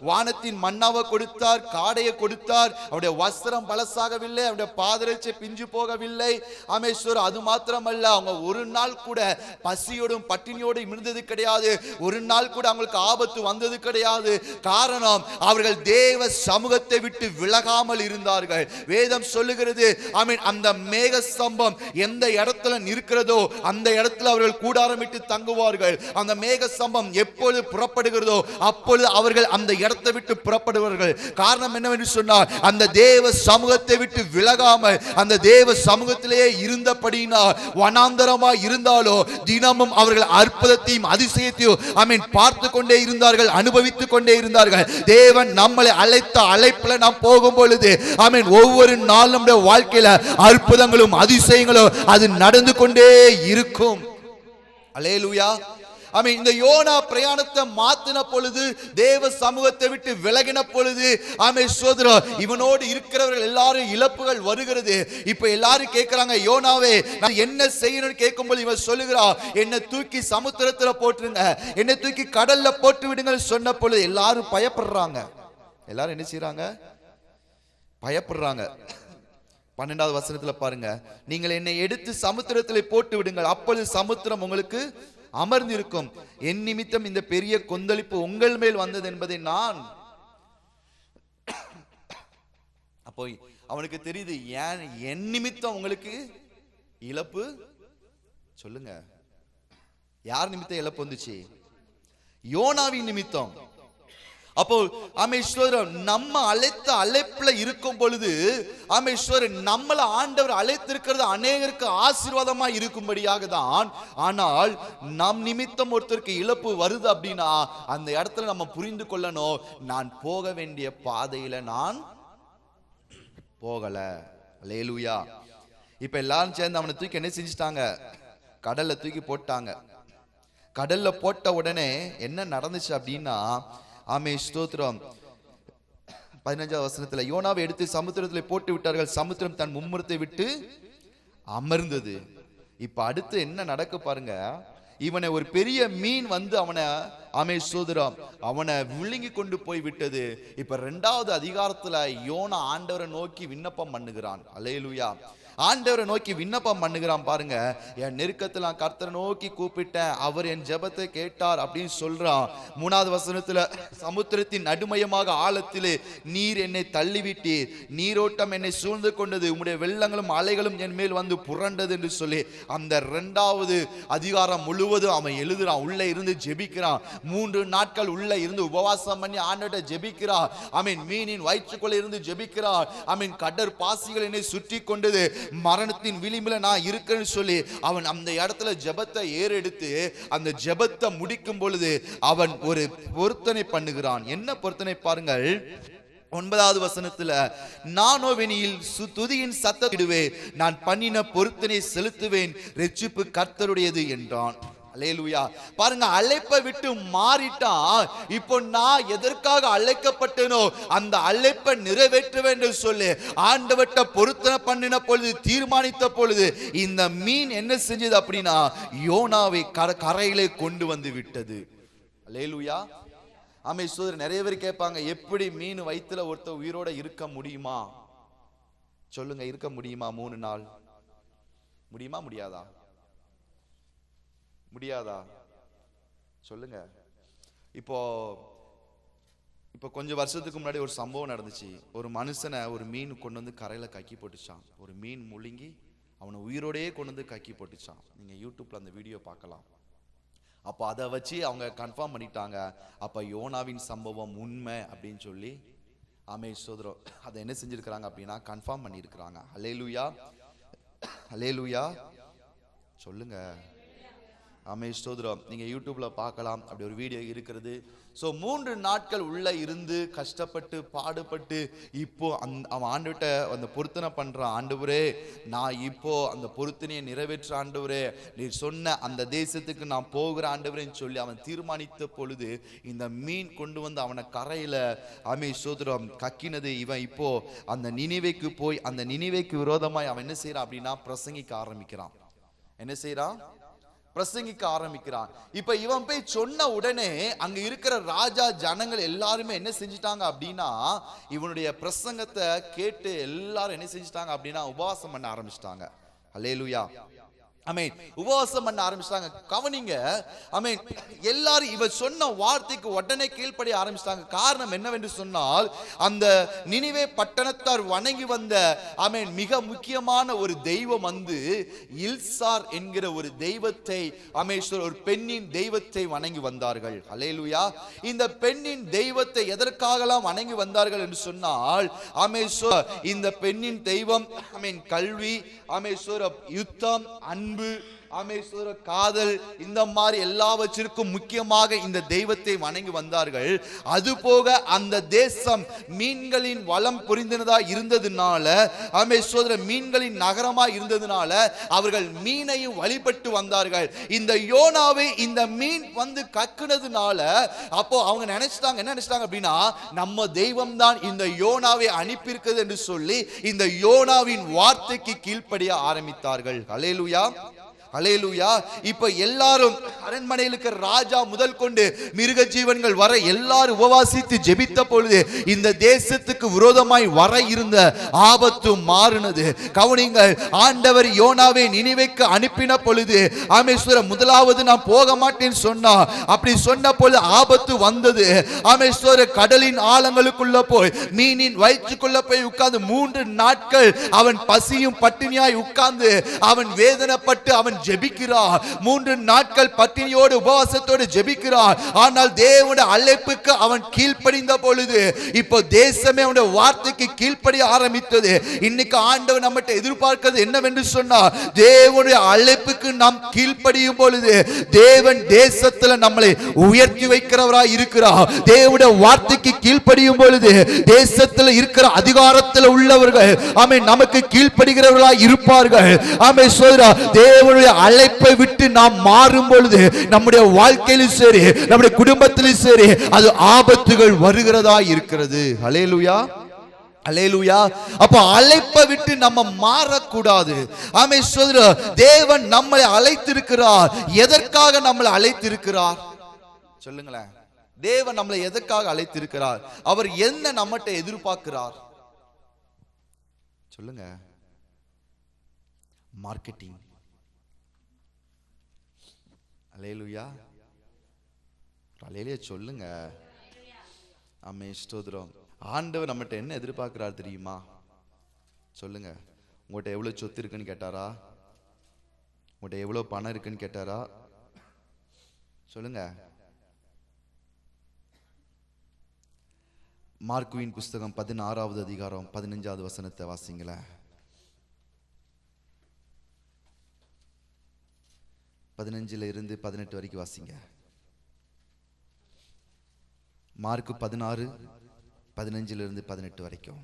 வானத்தின் மன்னாவை கொடுத்தார், காடையை கொடுத்தார். அவருடைய வஸ்திரம் பழசாகவில்லை, அவருடைய பாதரட்சை பிஞ்சு போகவில்லை. ஆமென். அது மாத்திரமல்ல, அவங்க ஒரு நாள் கூட பசியோடும் பட்டினியோடும் இருந்தது கிடையாது. ஒரு நாள் கூட அவங்களுக்கு ஆபத்து வந்தது கிடையாது. காரணம், அவர்கள் தேவ சமூகத்தை விட்டு விலகாமல் இருந்தார்கள். வேதம் சொல்லுகிறது, ஆமென், அந்த மேக ஸ்தம்பம் எந்த இடத்துல இருக்கிறதோ அந்த இடத்துல அவர்கள் கூடாரமிட்டு தங்குவார்கள். அந்த மேக ஸ்தம்பம் எப்பொழுது புறப்படுகிறதோ அப்பொழுது அவர்கள் அந்த இடத்தை விட்டு புறப்படுவார்கள். காரணம் என்னவென்று சொன்னால், அந்த தேவ சமூகத்தை விட்டு விலகாமல் அந்த தேவ சமூகத்திலேயே இருந்தபடியினால் வனாந்தரமாய் இருந்தாலோ தினமும் அவர்கள் அற்புதத்தையும் அதிசயத்தையும் ஆமென் பார்த்து கொண்டே இருந்தார்கள், அனுபவித்துக் கொண்டே இருந்தார்கள். தேவன் நம்மளை அழைத்த அழைப்புல நாம் போகும் பொழுது ஆமென் ஒவ்வொரு நாளும் நம்முடைய வாழ்க்கையில அற்புதங்களும் அதிசயங்களும் அது நடந்து கொண்டே இருக்கும். அல்லேலூயா. ஆமென். இந்த யோனா பிரயாணத்தை மாத்தின பொழுது, தேவ சமூகத்தை விட்டு விலகின பொழுது, ஆமென் சோதரர், இவனோடு இருக்கிறவர்கள் எல்லாரும் இழப்புகள் வருகிறது. இப்ப எல்லாரும் கேட்கிறாங்க, யோனாவே நான் என்ன செய்யணும்னு கேட்கும்போது இவன் சொல்லுகிறான், என்னை தூக்கி சமுத்திரத்துல போட்டுருங்க, என்னை தூக்கி கடல்ல போட்டு விடுங்க சொன்ன பொழுது எல்லாரும் பயப்படுறாங்க. எல்லாரும் என்ன செய்யறாங்க? பயப்படுறாங்க. 12வது வசனத்துல பாருங்க, நீங்கள் என்னை எடுத்து சமுத்திரத்தில் போட்டு விடுங்கள், அப்பொழுது சமுத்திரம் உங்களுக்கு அமர்ந்திருக்கும். என் நிமித்தம் இந்த பெரிய கொந்தளிப்பு உங்கள் மேல் வந்தது என்பதை நான். அப்போ அவனுக்கு தெரியுது, ஏன் என் நிமித்தம் உங்களுக்கு இழப்பு. சொல்லுங்க, யார் நிமித்தம் இழப்பு வந்துச்சு? யோனாவின் நிமித்தம். அப்போ ஆமென், நம்ம அழைத்த அழைப்புல இருக்கும் பொழுது ஆமென், நம்மள ஆண்டவர் அழைத்திருக்கிறது அநேகருக்கு ஆசீர்வாதமா இருக்கும்படியாக தான். ஆனால் நம் நிமித்தம் ஒருத்தருக்கு இழப்பு வருது அப்படின்னா அந்த இடத்துல நம்ம புரிந்து கொள்ளணும், நான் போக வேண்டிய பாதையில நான் போகல. அல்லேலூயா. இப்ப எல்லாரும் சேர்ந்து அவனை தூக்கி என்ன செஞ்சுட்டாங்க? கடல்ல தூக்கி போட்டாங்க. கடல்ல போட்ட உடனே என்ன நடந்துச்சு அப்படின்னா, ஆமே ஸ்தோத்திரம், 15வது வசனத்துல, யோனாவை எடுத்து சமுத்திரத்தில் போட்டு விட்டார்கள், சமுத்திரம் தன் மும்முரத்தை விட்டு அமர்ந்தது. இப்ப அடுத்து என்ன நடக்க பாருங்க. இவனை ஒரு பெரிய மீன் வந்து அவனை சோதரம் அவனை விழுங்கி கொண்டு போய் விட்டது. இப்ப 2வது அதிகாரத்துல யோனா ஆண்டவரை நோக்கி விண்ணப்பம் பண்ணுகிறான். அல்லேலூயா. ஆண்டவரை நோக்கி விண்ணப்பம் பண்ணுகிறான். பாருங்க, என் நெருக்கத்தில் நான் கர்த்தரை நோக்கி கூப்பிட்டேன், அவர் என் ஜெபத்தை கேட்டார் அப்படின்னு சொல்றான். 3வது வசனத்துல, சமுத்திரத்தின் நடுமையமாக ஆழத்திலே நீர் என்னை தள்ளிவிட்டீர், நீரோட்டம் என்னை சூழ்ந்து கொண்டது, உம்முடைய வெள்ளங்களும் அலைகளும் என் மேல் வந்து புரண்டது என்று சொல்லி அந்த 2வது அதிகாரம் முழுவதும் அவன் எழுதுறான். உள்ள இருந்து ஜெபிக்கிறான். 3 நாட்கள் உள்ள இருந்து உபவாசம் பண்ணி ஆண்டவரை ஜெபிக்கிறான். ஆமென். மீனின் வயிற்றுக்குள்ள இருந்து ஜெபிக்கிறான். ஆமென். கடற்பாசிகள் என்னை சுற்றி கொண்டது, மரணத்தின் விளிம்பில நான் இருக்கிறேன்னு சொல்லி அவன் அந்த இடத்துல ஜெபத்தை ஏறெடுத்து அந்த ஜெபத்தை முடிக்கும் பொழுது அவன் ஒரு பொருத்தனை பண்ணுகிறான். என்ன பொருத்தனை பாருங்கள். 9வது வசனத்துல, நானோவெனியில் துதியின் சத்தமிடுவேன், நான் பண்ணின பொருத்தனை செலுத்துவேன், ரட்சிப்பு கர்த்தருடையது என்றான். அல்லேலூயா. பாருங்க, அழைப்பை விட்டு மாறிட்டா. இப்போ நான் எதற்காக அழைக்கப்பட்டேனோ அந்த அழைப்பை நிறைவேற்ற வேண்டும் சொல்லி ஆண்டவர்ட்ட பொருத்தனை பண்ணின பொழுது, தீர்மானித்த பொழுது இந்த மீன் என்ன செஞ்சது அப்படின்னா யோனாவை கரையிலே கொண்டு வந்து விட்டது. அல்லேலூயா. ஆமென். சோதரர், நிறைய பேர் கேட்பாங்க, எப்படி மீன் வயிற்றுல ஒருத்தர் உயிரோட இருக்க முடியுமா? சொல்லுங்க, இருக்க முடியுமா 3 நாள்? முடியுமா முடியாதா? முடியாதா? சொல்லுங்க. இப்போ இப்போ கொஞ்சம் வருஷத்துக்கு முன்னாடி ஒரு சம்பவம் நடந்துச்சு. ஒரு மனுஷனை ஒரு மீன் கொண்டு வந்து கரையில கக்கி போட்டுச்சான். ஒரு மீன் முழுங்கி அவனை உயிரோடையே கொண்டு வந்து கக்கி போட்டுச்சான். நீங்க யூடியூப்ல அந்த வீடியோ பார்க்கலாம். அப்போ அதை வச்சு அவங்க கன்ஃபார்ம் பண்ணிட்டாங்க, அப்ப யோனாவின் சம்பவம் உண்மை அப்படின்னு சொல்லி. ஆமே சோதரம் அதை என்ன செஞ்சிருக்கிறாங்க அப்படின்னா கன்ஃபார்ம் பண்ணியிருக்கிறாங்க. ஹல்லேலூயா, ஹல்லேலூயா. சொல்லுங்க. ஆமே ஸ்தோத்திரம். நீங்க யூடியூப்ல பார்க்கலாம், அப்படி ஒரு வீடியோ இருக்கிறது. ஸோ 3 நாட்கள் உள்ள இருந்து கஷ்டப்பட்டு பாடுபட்டு இப்போ அவன் ஆண்டுகிட்ட அந்த பொருத்தனை பண்றான். ஆண்டவரே, நான் இப்போ அந்த பொருத்தனையை நிறைவேற்ற ஆண்டவரே, நீர் சொன்ன அந்த தேசத்துக்கு நான் போகிற ஆண்டவரேன்னு சொல்லி அவன் தீர்மானித்த பொழுது இந்த மீன் கொண்டு வந்து அவனை கரையில ஆமே ஸ்தோத்திரம் கக்கினது. இவன் இப்போ அந்த நினிவேக்கு போய் அந்த நினிவேக்கு விரோதமாய் அவன் என்ன செய்யறான் அப்படின்னா பிரசங்கிக்க ஆரம்பிக்கிறான். என்ன செய்யறான்? பிரசங்கிக்க ஆரம்பிக்கிறான். இப்ப இவன் போய் சொன்ன உடனே அங்க இருக்கிற ராஜா ஜனங்கள் எல்லாருமே என்ன செஞ்சிட்டாங்க அப்படின்னா இவனுடைய பிரசங்கத்தை கேட்டு எல்லாரும் என்ன செஞ்சிட்டாங்க அப்படின்னா உபவாசம் பண்ண ஆரம்பிச்சிட்டாங்க. அல்லேலூயா, ஆமென். உபவாசம் பண்ண ஆரம்பிச்சிட்டாங்க. கவனிங்க, ஆமென். எல்லாரும் இவ சொன்ன வார்த்தைக்கு உடனே கீழ்ப்படிய ஆரம்பிச்சிட்டாங்க. காரணம் என்னவென்று சொன்னால் அந்த நினிவே பட்டணத்தார் வணங்கி வந்த ஆமென் மிக முக்கியமான ஒரு தெய்வம் வந்து இல்சார் என்கிற ஒரு தெய்வத்தை ஆமென் ஒரு பெண்ணின் தெய்வத்தை வணங்கி வந்தார்கள். அல்லேலூயா. இந்த பெண்ணின் தெய்வத்தை எதற்காகலாம் வணங்கி வந்தார்கள் என்று சொன்னால் ஆமென் இந்த பெண்ணின் தெய்வம் ஆமென் கல்வி, ஆமென் யுத்தம், அன்பு, ஆமேஸ்வர காதல், இந்த மாதிரி எல்லாவற்றிற்கும் முக்கியமாக இந்த தெய்வத்தை வணங்கி வந்தார்கள். அதுபோக அந்த தேசம் மீன்களின் வளம் புரிந்ததா இருந்ததுனால ஆமேஸ்வர மீன்களின் நகரமா இருந்ததுனால அவர்கள் மீனையும் வழிபட்டு வந்தார்கள். இந்த யோனாவை இந்த மீன் வந்து கக்குனதுனால அப்போ அவங்க நினைச்சிட்டாங்க, என்ன நினைச்சிட்டாங்க அப்படின்னா நம்ம தெய்வம் தான் இந்த யோனாவை அனுப்பியிருக்கிறது என்று சொல்லி இந்த யோனாவின் வார்த்தைக்கு கீழ்ப்படிய ஆரம்பித்தார்கள். அல்லேலூயா, அல்லேலூயா. இப்ப எல்லாரும் அரண்மனையில் இருக்கிற ராஜா முதல் கொண்டு மிருக ஜீவன்கள் வர எல்லாரும் உபவாசித்து ஜெபித்த பொழுது இந்த தேசத்துக்கு விரோதமாய் வர இருந்த ஆபத்து மாறினது. கவனிங்கள், ஆண்டவர் யோனாவை நினிவேக்கு அனுப்பின பொழுது ஆமேஸ்வர முதலாவது நான் போக மாட்டேன்னு சொன்னா, அப்படி சொன்ன பொழுது ஆபத்து வந்தது. ஆமேஸ்வர கடலின் ஆழங்களுக்குள்ள போய் மீனின் வயிற்றுக்குள்ள போய் உட்கார்ந்து 3 நாட்கள் அவன் பசியும் பட்டினியாய் உட்கார்ந்து அவன் வேதனைப்பட்டு அவன் ஜெபிக்கிறார். 3 நாட்கள் பட்டினியோடு உபவாசத்தோடு ஜெபிக்கிறார். ஆனால் தேவனுடைய அழைப்புக்கு அவன் கீழ்ப்படிந்த பொழுது இப்போ தேசமே அவனுடைய வார்த்தைக்கு கீழ்ப்படிய ஆரம்பித்தது. இன்னைக்கு ஆண்டவர் நம்மகிட்ட எதிர்பார்க்கிறது என்னவென்று சொன்னார், தேவனுடைய அழைப்புக்கு நாம் கீழ்ப்படியும் பொழுது தேவன் தேசத்துல நம்மளை உயர்த்தி வைக்கிறவராய் இருக்கிறார். தேவனுடைய வார்த்தைக்கு கீழ்ப்படியும் பொழுது தேசத்துல இருக்கிற அதிகாரத்தில் உள்ளவர்கள் ஆமென் நமக்கு கீழ்ப்படுகிறவர்களாய் இருப்பார்கள். ஆமென். சொல்றா, தேவனுடைய அழைப்பை விட்டு நாம் மாறும் பொழுது நம்முடைய வாழ்க்கையிலும் சரி நம்முடைய குடும்பத்திலும் சரி அது ஆபத்துகள் வருகிறதா இருக்கிறது. அல்லேலூயா, அல்லேலூயா. அப்ப அழைப்பை விட்டு நம்ம மாறக்கூடாது. ஆமென். சொல்ற தேவன் நம்மளை அழைத்திருக்கிறார். எதற்காக நம்மளை அழைத்திருக்கிறார் சொல்லுங்களேன். தேவன் நம்மளை எதற்காக அழைத்திருக்கிறார்? அவர் என்ன நம்மகிட்ட எதிர்பார்க்கிறார் சொல்லுங்க. மார்க்கெட்டிங். அல்லேலூயா, அல்லேலூயா சொல்லுங்க. ஆமென். ஸ்தோத்திரம். ஆண்டவர் நம்மகிட்ட என்ன எதிர்பார்க்கிறார் தெரியுமா சொல்லுங்க. உங்கள்கிட்ட எவ்வளவு சொத்து இருக்குன்னு கேட்டாரா? உங்கள்கிட்ட எவ்வளவு பணம் இருக்குன்னு கேட்டாரா? சொல்லுங்க. மார்க்குவின் புஸ்தகம் 16வது அதிகாரம் 15வது வசனத்தை வாசிங்களேன். 15 இருந்து 18 வரைக்கும் வாசிங்க. மார்க்கு 16 15 இருந்து 18 வரைக்கும்.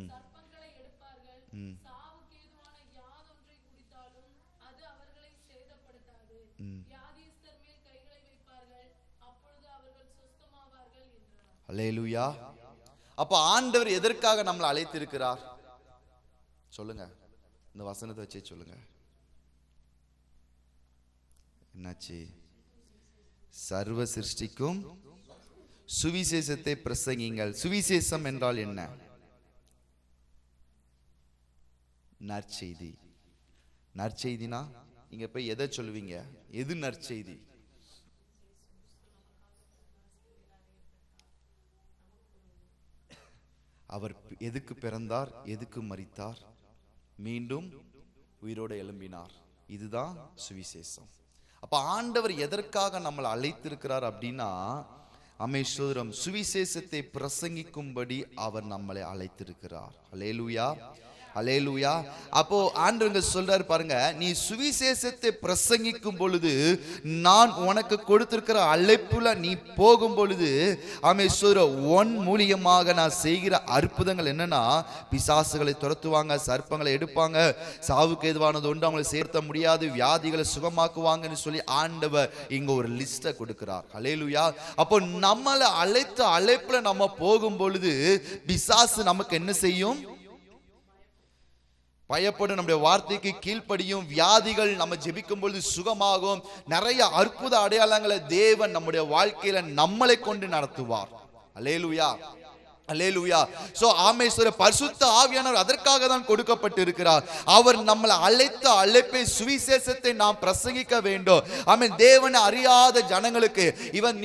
சர்ப்பங்களை எடுப்பார்கள், சாவுக்கு ஏதுவான யாதொன்றை குடித்தாலும் அது அவர்களை சேதப்படுத்தாது, வியாதியஸ்தர் மேல் கை அல்லேலூயா. அப்ப ஆண்டவர் எதற்காக நம்மளை அழைத்திருக்கிறார் சொல்லுங்க, இந்த வசனத்தை வச்சே சொல்லுங்க. என்னாச்சு? சர்வ சிருஷ்டிக்கும் சுவிசேஷத்தை பிரசங்கிங்கள். சுவிசேஷம் என்றால் என்ன? நற்செய்தி. நற்செய்தினா நீங்க போய் எதை சொல்லுவீங்க? எது நற்செய்தி? அவர் எதுக்கு பிறந்தார், எதுக்கு மரித்தார், மீண்டும் உயிரோடு எழும்பினார். இதுதான் சுவிசேஷம். அப்ப ஆண்டவர் எதற்காக நம்மளை அழைத்திருக்கிறார் அப்படின்னா, அமேஸ்வரம் சுவிசேஷத்தை பிரசங்கிக்கும்படி அவர் நம்மளை அழைத்திருக்கிறார். அல்லேலூயா, அல்லேலூயா. அப்போ ஆண்டவர் சொல்றாரு பாருங்க, நீ சுவிசேஷத்தை பிரசங்கிக்கும் பொழுது, நான் உனக்கு கொடுத்திருக்கிற அழைப்புல நீ போகும் பொழுது, அமேஸ்வரம் ஒன் மூலியமாக நான் செய்கிற அற்புதங்கள் என்னன்னா, பிசாசுகளை துரத்துவாங்க, சர்ப்பங்களை எடுப்பாங்க, சாவுக்கு எதுவானது ஒன்று அவங்களை சேர்த்த முடியாது, வியாதிகளை சுகமாக்குவாங்கன்னு சொல்லி ஆண்டவர் இங்க ஒரு லிஸ்ட கொடுக்கிறார். அல்லேலூயா. அப்போ நம்மளை அழைத்த அழைப்புல நம்ம போகும் பொழுது பிசாசு நமக்கு என்ன செய்யும்? பயப்படும். நம்முடைய வார்த்தைக்கு கீழ்ப்படியும். வியாதிகள் நம்ம ஜெபிக்கும் பொழுது சுகமாகும். நிறைய அற்புத அடையாளங்களை தேவன் நம்முடைய வாழ்க்கையில நம்மளை கொண்டு நடத்துவார். அல்லேலூயா, அல்லேலூயா. சோ ஆமேஸ்வர பரிசுத்த ஆவியானவர் அதற்காக தான் கொடுக்கப்பட்டிருக்கிறார். அவர் நம்மளை அழைத்த அழைப்பை, சுவிசேஷத்தை நாம் பிரசங்கிக்க வேண்டும். ஆமென். தேவனை அறியாத ஜனங்களுக்கு இவன்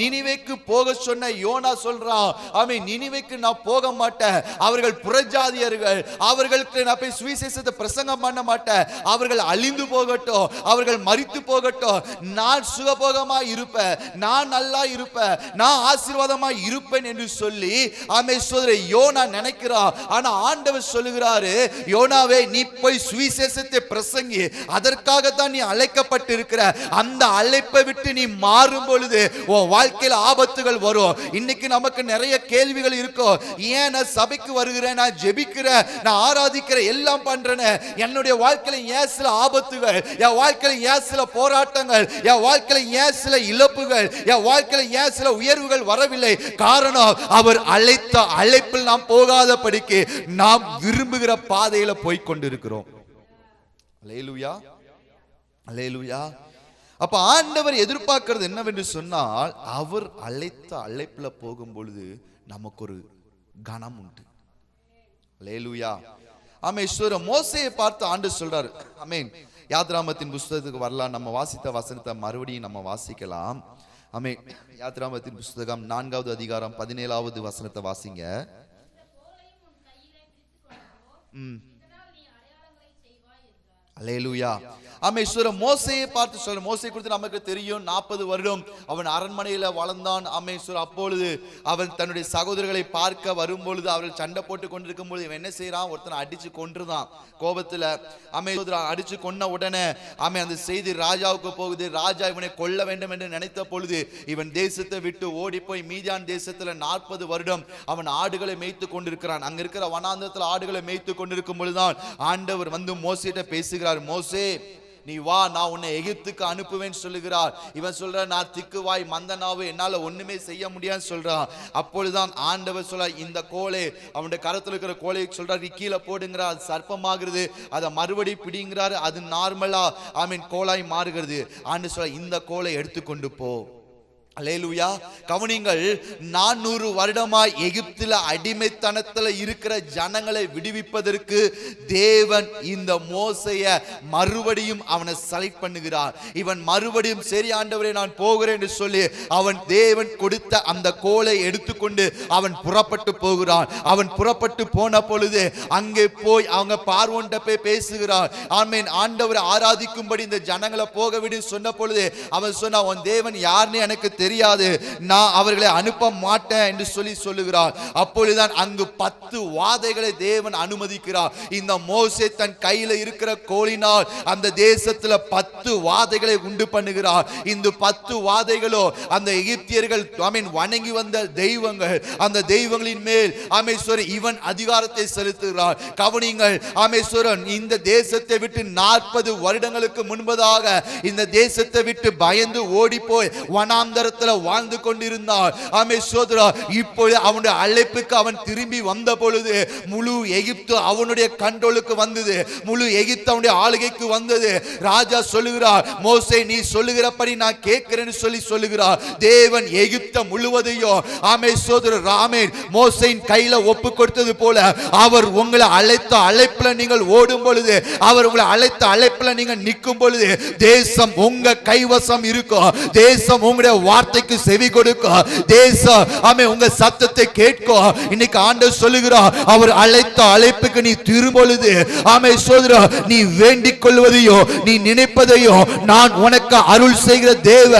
நினிவேக்கு போக சொன்ன யோனா சொல்றான், ஆமென், நினிவேக்கு நான் போக மாட்டேன், அவர்கள் புறஜாதியர்கள், அவர்களுக்கு நான் போய் சுவிசேஷத்தை பிரசங்கம் பண்ண மாட்டேன், அவர்கள் அழிந்து போகட்டும், அவர்கள் மரித்து போகட்டும், நான் சுகபோகமா இருப்பேன், நான் நல்லா இருப்பேன், நான் ஆசீர்வாதமா இருப்பேன் என்று சொல்லி ஆமென் யோனா நினைக்கிறான். ஆனா ஆண்டவர் சொல்லுகிறாரு, யோனாவே நீ போய் சுவிசேஷத்தை பிரசங்கி, அதற்காக தான் நீ அழைக்கப்பட்டிருக்கிற. அந்த அழைப்பை விட்டு நீ மாறும் பொழுது உன் வாழ்க்கையில் ஆபத்துகள் வரும். இன்னைக்கு நமக்கு நிறைய கேள்விகள் இருக்கும். ஏன் நான் சபைக்கு வருகிறேன், நான் ஜெபிக்கிறேன், நான் ஆராதிக்கிறேன், எல்லாம் பண்றேன், என்னுடைய வாழ்க்கையில ஏன் சில ஆபத்துகள், என் வாழ்க்கையில ஏன் சில போராட்டங்கள், என் வாழ்க்கையில ஏன் சில இழப்புகள், என் வாழ்க்கையில ஏன் சில உயர்வுகள் வரவில்லை? காரணம், அவர் அழைத்த அழைப்பில் நாம் போகாதபடிக்கு நாம் விரும்புகிற பாதையில போய் கொண்டிருக்கிறோம். அல்லேலூயா, அல்லேலூயா. அப்ப ஆண்டவர் எதிர்பார்க்கிறது என்னவென்று சொன்னால், அவர் அழைத்த அழைப்புல போகும் பொழுது நமக்கு ஒரு கனம் உண்டு. அல்லேலூயா. ஆமென். மோசேயை பார்த்து ஆண்டவர் சொல்றாரு, ஆமென். யாத்ராமத்தின் புஸ்தகத்துக்கு வரலாம், நம்ம வாசித்த வசனத்தை மறுபடியும் நம்ம வாசிக்கலாம். ஆமென். யாத்ராமத்தின் புஸ்தகம் 4வது அதிகாரம் 17வது வசனத்தை வாசிங்க. அல்லேலூயா. ஆமென். மோசேயை பார்த்து சொல்ற, மோசே குறித்து நமக்கு தெரியும். 40 வருடம் அவன் அரண்மனையில வளர்ந்தான். ஆமென். அப்பொழுது அவன் தன்னுடைய சகோதரர்களை பார்க்க வரும்பொழுது அவர்கள் சண்டை போட்டு கொண்டிருக்கும் பொழுது இவன் என்ன செய்யறான்? ஒருத்தனை அடிச்சு கொன்றுதான் கோபத்துல. ஆமென். அடிச்சு கொன்ன உடனே ஆமென், அந்த செய்தி ராஜாவுக்கு போகுது. ராஜா இவனை கொல்ல வேண்டும் என்று நினைத்த பொழுது இவன் தேசத்தை விட்டு ஓடி போய் மீதியான் தேசத்துல 40 வருடம் அவன் ஆடுகளை மேய்த்து கொண்டிருக்கிறான். அங்க இருக்கிற வனாந்தரத்துல ஆடுகளை மேய்த்து கொண்டிருக்கும் பொழுதுதான் ஆண்டவர் வந்து மோசேட்ட பேசுகிறார். மோசே, நீ வா, நான் உன்னை எகிப்துக்கு அனுப்புவேன் சொல்லுகிறார். இவன் சொல்ற, நான் திக்குவாய் மந்தனாவு, என்னால ஒண்ணுமே செய்ய முடியாது சொல்றான். அப்பொழுதுதான் ஆண்டவர் சொல்ற, இந்த கோலை, அவனுடைய கரத்தில் இருக்கிற கோலை சொல்றார், கீழே போடுங்கிறார், அது சர்ப்பமாகிறது, அதை மறுபடி பிடிங்கிறாரு, அது நார்மலா ஆமீன் கோலாய் மாறுகிறது. ஆண்டு சொல்ற, இந்த கோலை எடுத்துக்கொண்டு போ. அல்லேலூயா. கவனிங்கள், 400 வருடமாய் எகிப்தில அடிமைத்தனத்தில் இருக்கிற ஜனங்களை விடுவிப்பதற்கு தேவன் இந்த மோசேயை மறுபடியும் அவனை செலக்ட் பண்ணுகிறார். இவன் மறுபடியும் சரி ஆண்டவரே நான் போகிறேன் என்று சொல்லி அவன் தேவன் கொடுத்த அந்த கோலை எடுத்துக்கொண்டு அவன் புறப்பட்டு போகிறான். அவன் புறப்பட்டு போன பொழுது அங்கே போய் அவங்க பார்வோன்ட்ட போய் பேசுகிறார். ஆமென். ஆண்டவரை ஆராதிக்கும்படி இந்த ஜனங்களை போக விடு சொன்ன பொழுது அவன் சொன்னா, உன் தேவன் யாருன்னு எனக்கு தெரியாது, நான் அவர்களை அனுப்ப மாட்டேன் என்று சொல்லி சொல்லுகிறார். அப்பொழுதுதான் அங்கு 10 வாதைகளை தேவன் அனுமதிக்கிறார். இந்த மோசே தன் கையில இருக்கிற கோலினால் அந்த தேசத்துல 10 வாதைகளை உண்டு பண்ணுகிறார். இந்த 10 வாதைகளோ அந்த எகிப்தியர்கள் ஆமென் வணங்கி வந்த தெய்வங்கள், அந்த தெய்வங்களின் மேல் ஆமென் இவன் அதிகாரத்தை செலுத்துகிறார். கவனிங்கள், ஆமென், இந்த தேசத்தை விட்டு 40 வருடங்களுக்கு முன்பதாக இந்த தேசத்தை விட்டு பயந்து ஓடி போய் வனாந்தர வனாந்தரத்துல வாழ்ந்து கொண்டிருந்தான். ஆமே சோதரா, இப்பொழுது அவனுடைய அழைப்புக்கு அவன் திரும்பி வந்த பொழுது முழு எகிப்து அவனுடைய கண்ட்ரோலுக்கு வந்தது. முழு எகிப்து அவனுடைய ஆளுகைக்கு வந்தது. ராஜா சொல்லுகிறார், மோசே நீ சொல்லுகிறபடி நான் கேட்கிறேன்னு சொல்லுகிறார். தேவன் எகிப்த முழுவதையும் ஆமே சோதர ராமே மோசேயின் கையில ஒப்பு கொடுத்தது போல அவர் உங்களை அழைத்த அழைப்புல நீங்கள் ஓடும் பொழுது, அவர் உங்களை அழைத்த அழைப்புல நீங்க நிற்கும் பொழுது தேசம் உங்க கைவசம் இருக்கும். தேசம் உங்களுடைய வார்த்தைக்கு செவி கொடுக்கும். தேசம் ஆமே உங்க சத்தத்தை கேட்கும். இன்னைக்கு ஆண்டவர் சொல்லுகிறார், அவர் அழைத்த அழைப்புக்கு நீ திரும்பொழுது ஆமே சோதரா, நீ வேண்டிக் கொள்வதையோ நீ நினைப்பதையோ நான் உனக்கு அருள் செய்கிற தேவ.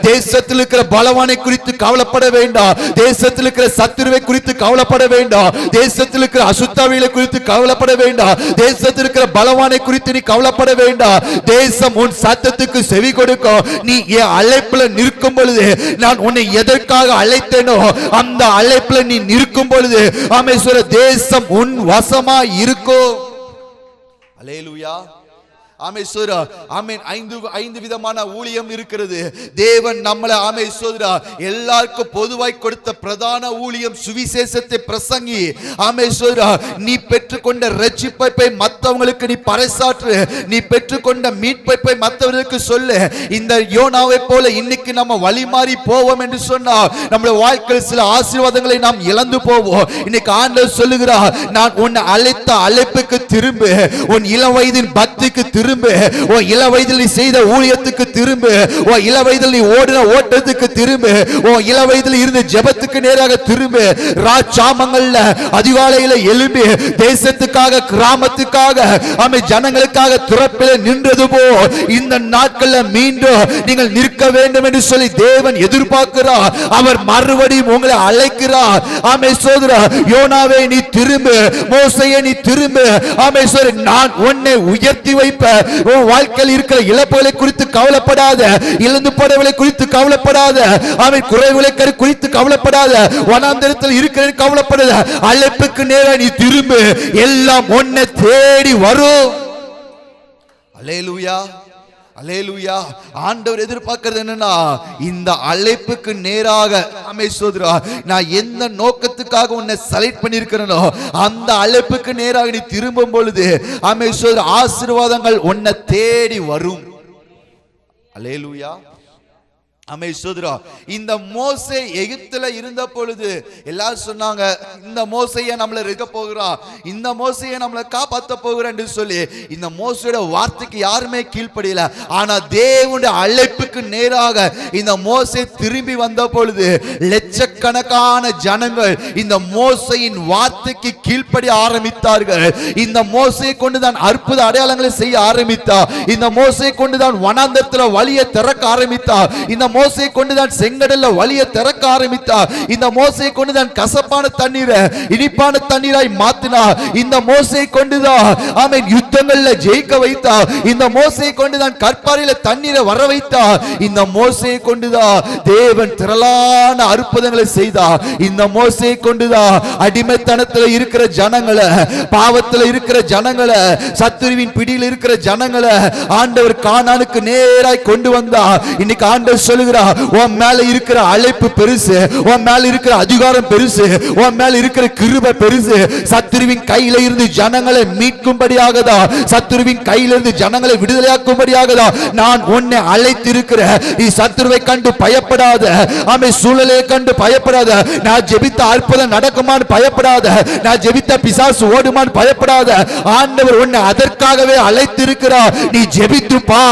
தேசத்தில் இருக்கிற பலவானை குறித்து கவலைப்பட வேண்டாம். தேசத்தில் இருக்கிற சத்துருவை குறித்து கவலைப்பட வேண்டாம். தேசத்தில் இருக்கிற அசுத்தாவிகளை குறித்து கவலைப்பட வேண்டாம். தேசத்தில் இருக்கிற பலவானை குறித்து நீ கவலைப்பட வேண்டாம். தேசம் உன் சத்தத்துக்கு செவி கொடுக்கும். நீ என் அழைப்புல நிற்கும் பொழுது, நான் உன்னை எதற்காக அழைத்தேனோ அந்த அழைப்புல நீ நிற்கும் பொழுது ஆமே சொல்ல தேசம் உன் வசமா இருக்கும். அல்லேலூயா. ஆமே சோதரா, ஆமென். ஐந்து விதமான ஊழியம் இருக்கிறது. தேவன் நம்மளை ஆமே சோதரா எல்லாருக்கும் பொதுவாய் கொடுத்த பிரதான ஊழியம் சுவிசேஷத்தை பிரசங்கி. ஆமே சோதரா, நீ பெற்றுக்கொண்ட ரட்சிப்பை மற்றவங்களுக்கு நீ பறைசாற்று. நீ பெற்றுக்கொண்ட மீட்பை மற்றவர்களுக்கு சொல்லு. இந்த யோனாவை போல இன்னைக்கு நம்ம வழி மாறி போவோம் என்று சொன்னால் நம்முடைய வாழ்க்கையில் சில ஆசீர்வாதங்களை நாம் இழந்து போவோம். இன்னைக்கு ஆண்டவர் சொல்லுகிறார், நான் உன்னை அழைத்த அழைப்புக்கு திரும்பு. உன் இளம் வயதின் பக்திக்கு திரும்பு. உன் இள வயதில் நீ செய்த ஊழியத்துக்கு திரும்பு. உன் இள வயதில் நீ ஓடின ஓட்டத்துக்கு திரும்பு. உன் இள வயதில் இருந்த ஜெபத்துக்கு நேராக திரும்பு. ராஜாமங்கள்ல அதிகாலையில எழும்பி தேசத்துக்காக கிராமத்துக்காக ஆமே ஜனங்களுக்காக துறப்பில நின்றது போ இந்த நாட்கள்ல மீண்டும் நீங்கள் நிற்க வேண்டும் என்று சொல்லி தேவன் எதிர்பார்க்கிறார். அவர் மறுபடியும் உங்களை அழைக்கிறார். ஆமே சோதரா, யோனாவே நீ திரும்பு, மோசேயே நீ திரும்பு. ஆமே சோதரா, நான் உன்னை உயர்த்தி வைப்ப. உன் வாழ்க்கையில் இருக்கிற இழப்புகளை குறித்து கவலைப்படாத, இழந்து போனவர்களை குறித்து கவலைப்படாத, அவன் குறைவுகளை குறித்து கவலைப்படாத, வனாந்தரத்தில் இருக்கிற கவலைப்படாத. அழைப்புக்கு நேரா நீ திரும்பு, எல்லாம் உன்னை தேடி வரும். அல்லேலூயா, அல்லேலூயா. ஆண்டவர் எதிர்பார்க்கிறது என்னன்னா, இந்த அழைப்புக்கு நேராக ஆமே சோதரா, நான் எந்த நோக்கத்துக்காக உன்னை செலக்ட் பண்ணியிருக்கிறேனோ அந்த அழைப்புக்கு நேராக நீ திரும்பும் பொழுது ஆமே சோதரா ஆசீர்வாதங்கள் உன்னை தேடி வரும். அல்லேலூயா. ஆமே சோதரா, இந்த மோசே எகிப்துல இருந்த பொழுது எல்லாரும் சொன்னாங்க, இந்த மோசையை நம்மள இருக்க போகிறான், இந்த மோசையை நம்மளை காப்பாற்ற போகிறான் என்று சொல்லி இந்த மோசையோட வார்த்தைக்கு யாருமே கீழ்ப்படியல. ஆனா தேவனுடைய அழைப்புக்கு நேராக இந்த மோசே திரும்பி வந்த பொழுது லட்சக்கணக்கான ஜனங்கள் இந்த மோசையின் வார்த்தைக்கு கீழ்ப்படி ஆரம்பித்தார்கள். இந்த மோசையை கொண்டுதான் அற்புத அடையாளங்களை செய்ய ஆரம்பித்தார். இந்த மோசையை கொண்டுதான் வனாந்தரத்தில் வழியை திறக்க ஆரம்பித்தார். இந்த மோசையை கொண்டுதான் செங்கடல்ல வழியை திறக்க ஆரம்பித்தார். இந்த மோசையை கொண்டுதான் கசப்பான தண்ணீரை இனிப்பான தண்ணீராய் மாற்றினார். இந்த மோசையை கொண்டுதான் ஆமென் யுத்தங்கள்ல ஜெயிக்க வைத்தார். இந்த மோசையை கொண்டுதான் கற்பாறையில தண்ணீரை வர வைத்தார். இந்த மோசையை கொண்டுதான் தேவன் திரளான அற்புதங்களை செய்தார். இந்த மோசையை கொண்டுதான் அடிமைத்தனத்தில் இருக்கிற ஜனங்களை, பாவத்தில் இருக்கிற ஜனங்களை, சத்துருவின் பிடியில் இருக்கிற ஜனங்களை ஆண்டவர் கானானுக்கு நேராய் கொண்டு வந்தார். இன்னைக்கு ஆண்டவர் சொல்லுகிறார், உன் மேல இருக்கிற அழைப்பு பெருசு, உன் மேல இருக்கிற அதிகாரம் பெருசு, உன் மேல இருக்கிற கிருபை பெருசு. சத்துருவின் கையில இருந்து ஜனங்களை மீட்கும்படியாக தான், சத்துருவின் கையில இருந்து ஜனங்களை விடுதலையாக்கும்படியாக தான் நான் உன்னை அழைத்திருக்கிறேன். நீ சத்துருவை கண்டு பயப்படாத, ஆமே சூழலை கண்டு பயப்படாத, நான் ஜெபித்த அற்புதம் நடக்குமான்னு பயப்படாத, நான் ஜெபித்த பிசாசு ஓடுமான்னு பயப்படாத. ஆண்டவர் உன்னை அதற்காகவே அழைத்திருக்கிறார். நீ ஜெபித்து பா,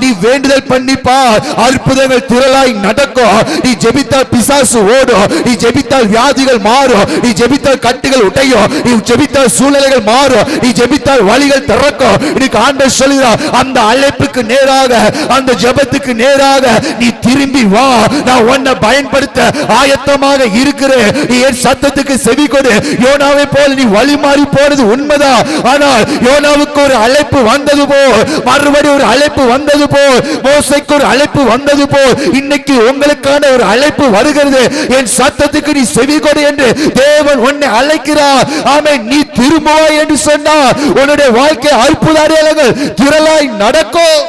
நீ வேண்டுதல் பண்ணி பா, அற்புதங்கள் திரளாய் நடக்கும். நீ ஜெபித்தால் பிசாசு ஓடும், நீ ஜெபித்தால் வியாதிகள் மாறும், நீ ஜெபித்தால் கட்டுகள் உடையும், நீ ஜெபித்தால் சூழ்நிலைகள் மாறும், நீ ஜெபித்தால் வழிகள் திறக்கும். இன்னைக்கு ஆண்டவர் சொல்கிறார், அந்த அழைப்புக்கு நேராக, அந்த ஜெபத்துக்கு நேராக நீ திரும்பி வா. நான் உன்னை பயன்படுத்த ஆயத்தமாக இருக்கிறேன். நீ என் சத்தத்துக்கு செவி கொடு. யோனாவை போல் நீ வழி மாறி போனது உண்மைதான். ஆனால் யோனாவுக்கு ஒரு அழைப்பு வந்தது போல், மறுபடியும் ஒரு அழைப்பு வந்தது போல், மோசேக்கு ஒரு அழைப்பு வந்தது போல் இன்னைக்கு உங்களுக்கான ஒரு அழைப்பு வருகிறது. என் சத்தத்துக்கு நீ செவி கொடு என்று தேவன் உன்னை அழைக்கிறார். ஆமென். நீ திரும்புவாய் என்று சொன்னார் உன்னுடைய வாழ்க்கை அற்புத அடையாளங்கள் திரளாய் நடக்கும்.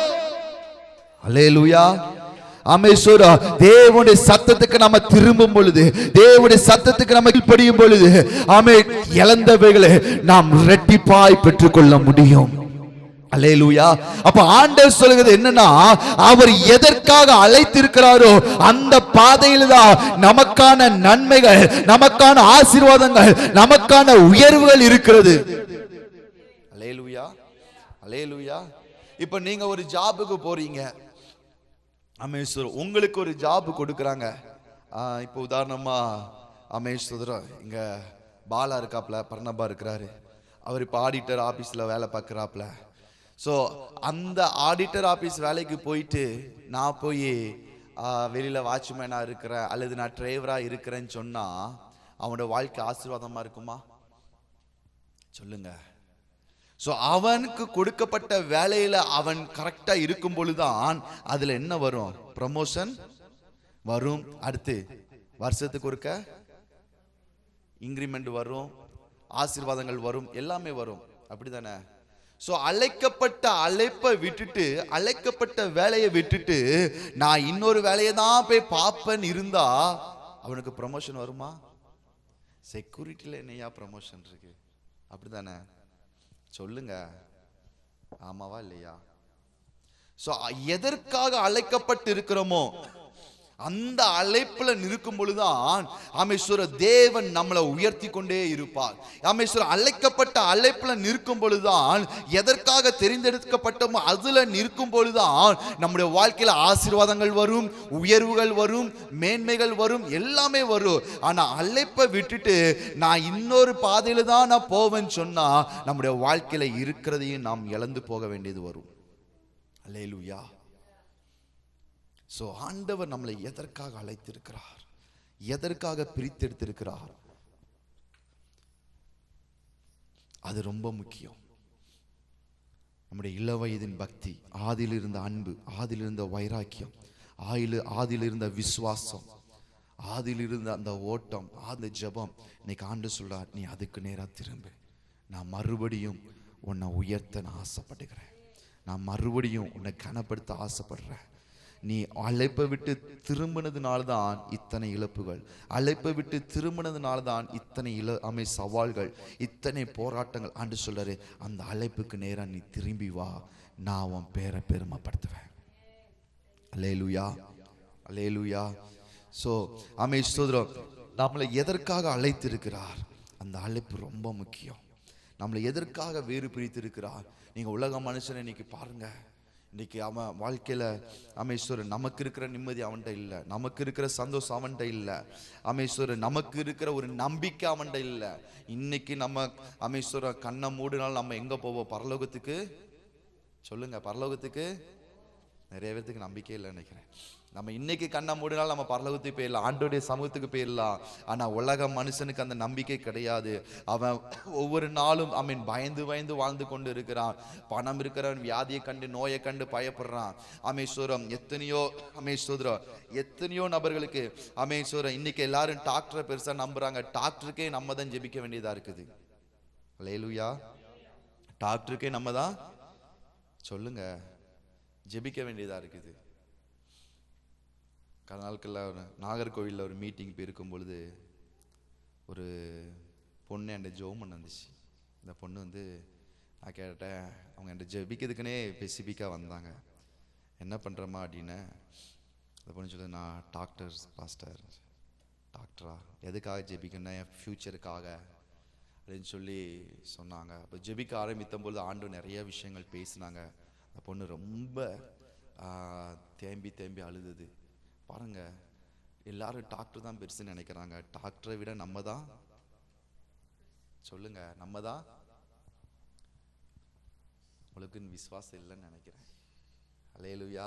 அல்லேலூயா. ஆமென். தேவனுடைய சத்தத்துக்கு நம்ம திரும்பும் பொழுது, தேவனுடைய சத்தத்துக்கு நம்ம கீழ்ப்படியும் பொழுது, ஆமென், இழந்தவைகளை நாம் இரட்டிப்பாய் பெற்றுக்கொள்ள முடியும். அல்லேலூயா. அப்ப ஆண்டவர் சொல்கிறது என்னன்னா, அவர் எதற்காக அழைத்திருக்கிறாரோ அந்த பாதையில தான் நமக்கான நன்மைகள், நமக்கான ஆசீர்வாதங்கள், நமக்கான உயர்வுகள் இருக்கிறது. அல்லேலூயா, அல்லேலூயா. இப்ப நீங்க ஒரு ஜாபுக்கு போறீங்க, அமேஸ்வரர் உங்களுக்கு ஒரு ஜாப் கொடுக்குறாங்க. இப்போ உதாரணமா அமேஸ்வரர் இங்க பாலா இருக்காப்ல, பர்ணபா இருக்கிறாரு. அவர் இப்போ ஆடிட்டர் ஆபீஸ்ல வேலை பார்க்குறாப்ல. ஸோ அந்த ஆடிட்டர் ஆபீஸ் வேலைக்கு போயிட்டு நான் போய் வெளியில வாட்ச்மேனா இருக்கிறேன் அல்லது நான் டிரைவரா இருக்கிறேன்னு சொன்னா அவனோட வாழ்க்கை ஆசீர்வாதமா இருக்குமா? சொல்லுங்க. ஸோ அவனுக்கு கொடுக்கப்பட்ட வேலையில அவன் கரெக்டா இருக்கும் பொழுதுதான் அதுல என்ன வரும்? ப்ரமோஷன் வரும். அடுத்து வருஷத்துக்கு ஒருக்க இன்கிரிமெண்ட் வரும், ஆசீர்வாதங்கள் வரும், எல்லாமே வரும். அப்படிதானே? ஸோ அழைக்கப்பட்ட அழைப்பை விட்டுட்டு, அழைக்கப்பட்ட வேலையை விட்டுட்டு நான் இன்னொரு வேலையை தான் போய் பார்ப்பேன் இருந்தா அவனுக்கு ப்ரமோஷன் வருமா? செக்யூரிட்டியில என்னையா ப்ரமோஷன் இருக்கு? அப்படிதானே? சொல்லுங்க, ஆமாவா இல்லையா? சோ எதற்காக அழைக்கப்பட்டு இருக்கிறோமோ அந்த அழைப்புல நிற்கும் பொழுதுதான் ஆமெஸ்வர தேவன் நம்மளை உயர்த்தி கொண்டே இருப்பார். ஆமெஸ்வர அழைக்கப்பட்ட அழைப்புல நிற்கும் பொழுதுதான், எதற்காக தெரிந்தெடுக்கப்பட்டோமோ அதுல நிற்கும் பொழுதுதான் நம்முடைய வாழ்க்கையில ஆசீர்வாதங்கள் வரும், உயர்வுகள் வரும், மேன்மைகள் வரும், எல்லாமே வரும். ஆனா அழைப்பை விட்டுட்டு நான் இன்னொரு பாதையில தான் நான் போவேன்னு சொன்னா நம்முடைய வாழ்க்கையில இருக்கிறதையும் நாம் இழந்து போக வேண்டியது வரும். அல்லேலூயா. சோ ஆண்டவர் நம்மளை எதற்காக அழைத்திருக்கிறார், எதற்காக பிரித்தெடுத்திருக்கிறார், அது ரொம்ப முக்கியம். நம்முடைய இளவயதின் பக்தி, ஆதியில் இருந்த அன்பு, ஆதியில் இருந்த வைராக்கியம், ஆதியில் இருந்த விசுவாசம், ஆதியில் இருந்த அந்த ஓட்டம், அந்த ஜெபம், இன்னைக்கு ஆண்டு சொல்றார், நீ அதுக்கு நேரா திரும்பு. நான் மறுபடியும் உன்னை உயர்த்த நான் ஆசைப்படுகிறேன், நான் மறுபடியும் உன்னை கனப்படுத்த ஆசைப்படுறேன். நீ அழைப்பை விட்டு திரும்பினதுனால்தான் இத்தனை இழப்புகள், அழைப்பை விட்டு திரும்பினதுனால்தான் இத்தனை சவால்கள், இத்தனை போராட்டங்கள். ஆண்டு சொல்றாரு, அந்த அழைப்புக்கு நேரா நீ திரும்பி வா, நான் உன் பேரை பெருமைப்படுத்துவேன். அல்லேலூயா, அல்லேலூயா. சோ ஸ்தோத்திரம். நம்மளை எதற்காக அழைத்திருக்கிறார், அந்த அழைப்பு ரொம்ப முக்கியம். நம்மளை எதற்காக வேறு பிரித்திருக்கிறார்? நீங்க உலக மனுஷனை இன்னைக்கு பாருங்க, இன்னைக்கு அவன் வாழ்க்கையில அமேஸ்வரன் நமக்கு இருக்கிற நிம்மதி அவன்கிட்ட இல்லை, நமக்கு இருக்கிற சந்தோஷம் அவன்கிட்ட இல்லை, அமேஸ்வரன் நமக்கு இருக்கிற ஒரு நம்பிக்கை அவன்கிட்ட இல்லை. இன்னைக்கு நம்ம அமேஸ்வரன் கண்ணை மூடினால் நம்ம எங்க போவோம்? பரலோகத்துக்கு. சொல்லுங்க, பரலோகத்துக்கு. நிறைய பேருக்கு நம்பிக்கை இல்லை நினைக்கிறேன். நம்ம இன்னைக்கு கண்ணை மூடினால் நம்ம பரலோகத்துக்கு போயிடலாம், ஆண்டோடைய சமூகத்துக்கு போயிடலாம். ஆனா உலக மனுஷனுக்கு அந்த நம்பிக்கை கிடையாது. அவன் ஒவ்வொரு நாளும் பயந்து பயந்து வாழ்ந்து கொண்டு இருக்கிறான். பணம் இருக்கிறவன் வியாதியை கண்டு, நோயை கண்டு பயப்படுறான். அமேஸ்வரம் எத்தனையோ எத்தனையோ நபர்களுக்கு அமேஸ்வரம் இன்னைக்கு எல்லாரும் டாக்டரை பெருசா நம்புறாங்க. டாக்டருக்கே நம்ம தான் ஜெபிக்க வேண்டியதா இருக்குது. அல்லேலூயா. டாக்டருக்கே நம்ம தான், சொல்லுங்க, ஜெபிக்க வேண்டியதா இருக்குது. கடந்த நாட்களில் நாகர்கோவிலில் ஒரு மீட்டிங் போயிருக்கும் பொழுது ஒரு பொண்ணு என்கிட்ட ஜெபம் பண்ண வந்துச்சு. இந்த பொண்ணு நான் கேட்டேன், அவங்க என்கிட்ட ஜெபிக்கிறதுக்குன்னே ஸ்பெசிஃபிக்காக வந்தாங்க. என்ன பண்ணுறம்மா அப்படின்னு. அந்த பொண்ணு சொல்லி, நான் டாக்டர் பாஸ்டர். டாக்டரா? எதுக்காக ஜெபிக்கணும்னா என் ஃப்யூச்சருக்காக அப்படின்னு சொல்லி சொன்னாங்க. இப்போ ஜெபிக்க ஆரம்பித்த பொழுது ஆண்டு நிறைய விஷயங்கள் பேசினாங்க. அந்த பொண்ணு ரொம்ப தேம்பி தேம்பி அழுதுது. பாருங்க, எல்லாரும் டாக்டர் தான் பெருசுன்னு நினைக்கிறாங்க. டாக்டரை விட நம்ம தான், சொல்லுங்க, நம்ம தான். உங்களுக்கு விசுவாசம் இல்லைன்னு நினைக்கிறேன். அல்லேலூயா,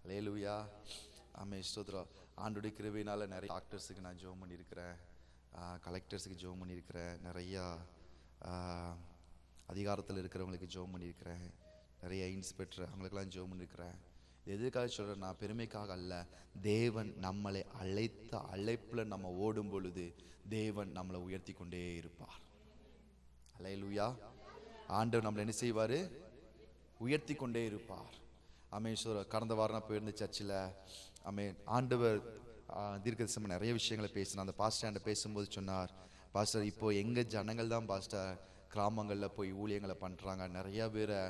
அல்லேலூயா. ஸ்தோத்திரம். ஆண்டோடைய கிருபையினால நிறைய டாக்டர்ஸுக்கு நான் ஜெபம் பண்ணியிருக்கிறேன், கலெக்டர்ஸுக்கு ஜெபம் பண்ணியிருக்கிறேன், நிறையா அதிகாரத்தில் இருக்கிறவங்களுக்கு ஜெபம் பண்ணியிருக்கிறேன், நிறைய இன்ஸ்பெக்டர் அவங்களுக்கெல்லாம் ஜெபம் பண்ணியிருக்கிறேன். எதுக்காக சொல்கிறேன்? நான் பெருமைக்காக அல்ல. தேவன் நம்மளை அழைத்த அழைப்புல நம்ம ஓடும் பொழுது தேவன் நம்மளை உயர்த்தி கொண்டே இருப்பார். அல்லேலூயா. ஆண்டவர் நம்மளை என்ன செய்வாரு? உயர்த்தி கொண்டே இருப்பார். அமேஸ்வர கடந்த வாரம் நான் போயிருந்த சர்ச்சில் ஆண்டவர் தீர்க்கதரிசனம் நிறைய விஷயங்களை பேசினார். அந்த பாஸ்டர் பேசும்போது சொன்னார், பாஸ்டர் இப்போ எங்கள் ஜனங்கள் தான் பாஸ்டர் கிராமங்களில் போய் ஊழியங்களை பண்ணுறாங்க, நிறையா பேரை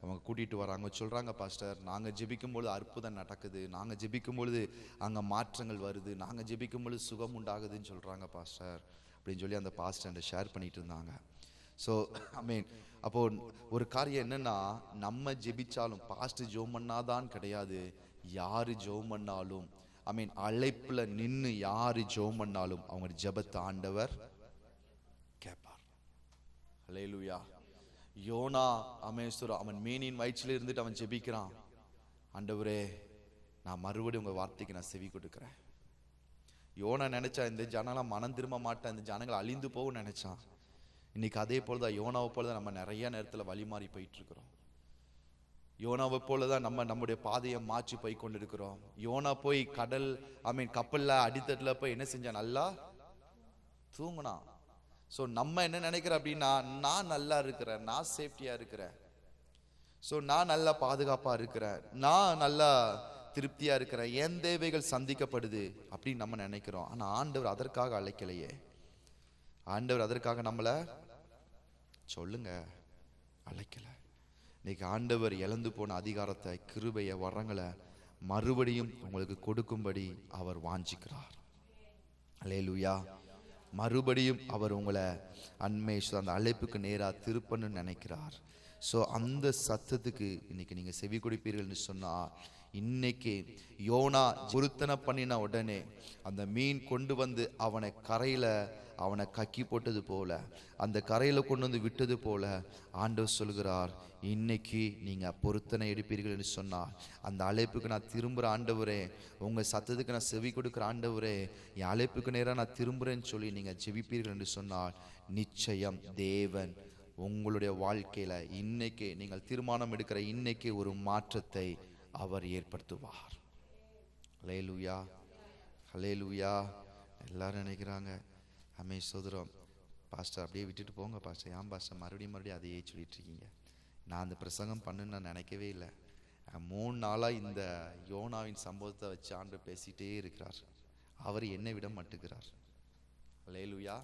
அவங்க கூட்டிகிட்டு வராங்க, சொல்கிறாங்க பாஸ்டர் நாங்கள் ஜெபிக்கும்பொழுது அற்புதம் நடக்குது, நாங்கள் ஜெபிக்கும்பொழுது அங்கே மாற்றங்கள் வருது, நாங்கள் ஜெபிக்கும்பொழுது சுகம் உண்டாகுதுன்னு சொல்கிறாங்க பாஸ்டர் அப்படின்னு சொல்லி அந்த பாஸ்டர் ஷேர் பண்ணிட்டு இருந்தாங்க. ஸோ அப்போது ஒரு காரியம் என்னென்னா, நம்ம ஜெபிச்சாலும் பாஸ்டர் ஜெபம் பண்ணாதான் கிடையாது, யார் ஜெபம் பண்ணாலும் அழைப்பில் நின்று யார் ஜெபம் பண்ணாலும் அவங்க ஜெபத்தை ஆண்டவர் கேட்பார். அல்லேலூயா. யோனா அவன் மீனின் வயிற்றில் இருந்துட்டு அவன் ஜெபிக்கிறான், ஆண்டவரே நான் மறுபடியும் உங்கள் வார்த்தைக்கு நான் செவி கொடுக்குறேன். யோனா நினைச்சா இந்த ஜனங்களாம் மனம் திரும்ப மாட்டேன், இந்த ஜனங்கள் அழிந்து போகும் நினைச்சான். இன்னைக்கு அதே போலதான் யோனாவை போலதான் நம்ம நிறைய நேரத்தில் வழி மாறி போயிட்டு இருக்கிறோம். யோனாவை போலதான் நம்முடைய பாதையை மாற்றி போய் கொண்டு இருக்கிறோம். யோனா போய் கடல் கப்பல்ல அடித்தட்டுல போய் என்ன செஞ்சான், நல்லா தூங்கினான். ஸோ நம்ம என்ன நினைக்கிறோம் அப்படின்னா, நான் நல்லா இருக்கிறேன், நான் சேஃப்டியா இருக்கிறேன், ஸோ நான் நல்லா பாதுகாப்பா இருக்கிறேன், நான் நல்லா திருப்தியா இருக்கிறேன், என் தேவைகள் சந்திக்கப்படுது அப்படின்னு நம்ம நினைக்கிறோம். ஆனா ஆண்டவர் அதற்காக அழைக்கலையே. ஆண்டவர் அதற்காக நம்மளை சொல்லுங்க அழைக்கல. இன்னைக்கு ஆண்டவர் இழந்து போன அதிகாரத்தை, கிருபையை, வரங்களை மறுபடியும் உங்களுக்கு கொடுக்கும்படி அவர் வாஞ்சிக்கிறார். அல்லேலூயா. மறுபடியும் அவர் உங்களை அந்த அழைப்புக்கு நேராக திருப்பணும்னு நினைக்கிறார். ஸோ அந்த சத்தத்துக்கு இன்னைக்கு நீங்கள் செவி கொடுப்பீர்கள்னு சொன்னால், இன்னைக்கு யோனா பொருத்தனை பண்ணின உடனே அந்த மீன் கொண்டு வந்து அவனை கக்கி போட்டது போல, அந்த கரையில் கொண்டு வந்து விட்டது போல ஆண்டவர் சொல்கிறார், இன்னைக்கு நீங்கள் பொருத்தனை எடுப்பீர்கள் என்று சொன்னால், அந்த அழைப்புக்கு நான் திரும்புகிற ஆண்டவரே, உங்கள் சத்தத்துக்கு நான் செவி கொடுக்குற ஆண்டவரே, என் அழைப்புக்கு நேராக நான் திரும்புகிறேன்னு சொல்லி நீங்கள் ஜெபிப்பீர்கள் என்று சொன்னால், நிச்சயம் தேவன் உங்களுடைய வாழ்க்கையில் இன்னைக்கு நீங்கள் தீர்மானம் எடுக்கிற இன்னைக்கு ஒரு மாற்றத்தை அவர் ஏற்படுத்துவார். ஹல்லேலூயா, ஹல்லேலூயா. எல்லாரும் நினைக்கிறாங்க, சோதரம் பாஸ்டர் அப்படியே விட்டுட்டு போங்க பாஸ்டர், ஏன் பாஸ்டர் மறுபடியும் அதையே சொல்லிட்டு இருக்கீங்க. நான் அந்த பிரசங்கம் பண்ணுன்னு நான் நினைக்கவே இல்லை. 3 நாளாக இந்த யோனாவின் சம்பவத்தை வச்சு ஆண்டு பேசிகிட்டே இருக்கிறார். அவர் என்னை விட மாட்டுகிறார். ஹல்லேலூயா.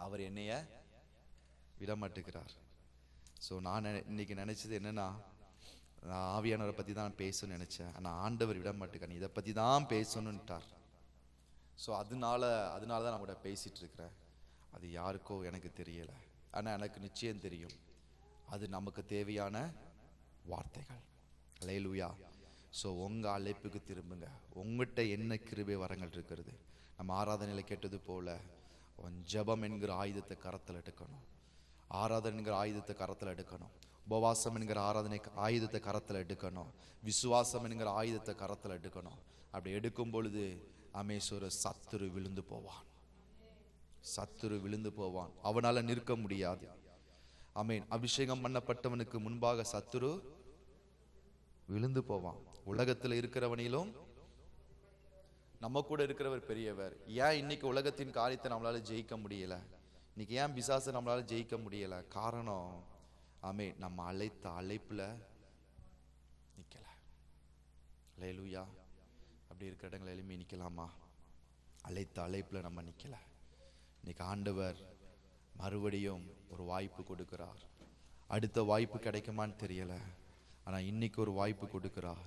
அவர் என்னைய விட மாட்டுகிறார். ஸோ நான் இன்னைக்கு நினச்சது என்னென்னா, நான் ஆவியானவரை பற்றி தான் பேசணும்னு நினச்சேன், ஆனால் ஆண்டவர் விட மாட்டுக்கார், இதை பற்றி தான் பேசணுன்ட்டார். ஸோ அதனால தான் நான் கூட பேசிகிட்டு இருக்கிறேன். அது யாருக்கோ எனக்கு தெரியலை, ஆனால் எனக்கு நிச்சயம் தெரியும், அது நமக்கு தேவையான வார்த்தைகள். அல்லேலூயா. ஸோ உங்கள் அழைப்புக்கு திரும்புங்க. உங்கள்கிட்ட என்ன கிருபை வரங்கள் இருக்கிறது. நம்ம ஆராதனையில் கேட்டது போல, ஜெபம் என்கிற ஆயுதத்தை கரத்தில் எடுக்கணும், ஆராதனை என்கிற ஆயுதத்தை கரத்தில் எடுக்கணும், உபவாசம் என்கிற ஆயுதத்தை கரத்தில் எடுக்கணும், விசுவாசம் என்கிற ஆயுதத்தை கரத்தில் எடுக்கணும். அப்படி எடுக்கும் பொழுது சத்துரு விழுந்து போவான், சத்துரு விழுந்து போவான், அவனால நிற்க முடியாது. அபிஷேகம் பண்ணப்பட்டவனுக்கு முன்பாக சத்துரு விழுந்து போவான். உலகத்தில் இருக்கிறவனிலும் நம்ம கூட இருக்கிறவர் பெரியவர். ஏன் இன்னைக்கு உலகத்தின் காரியத்தை நம்மளால ஜெயிக்க முடியல? இன்னைக்கு ஏன் பிசாசை நம்மளால ஜெயிக்க முடியல? காரணம் நம்ம அழைத்த அழைப்புல நிக்கல. அல்லேலூயா. அப்படி இருக்கிற இடங்களை எலும்பி நிக்கலாமா? அழைத்த அழைப்புல நம்ம நிக்கல. இன்னைக்கு ஆண்டவர் மறுபடியும் ஒரு வாய்ப்பு கொடுக்கிறார். அடுத்த வாய்ப்பு கிடைக்குமான்னு தெரியல, ஆனா இன்னைக்கு ஒரு வாய்ப்பு கொடுக்கிறார்.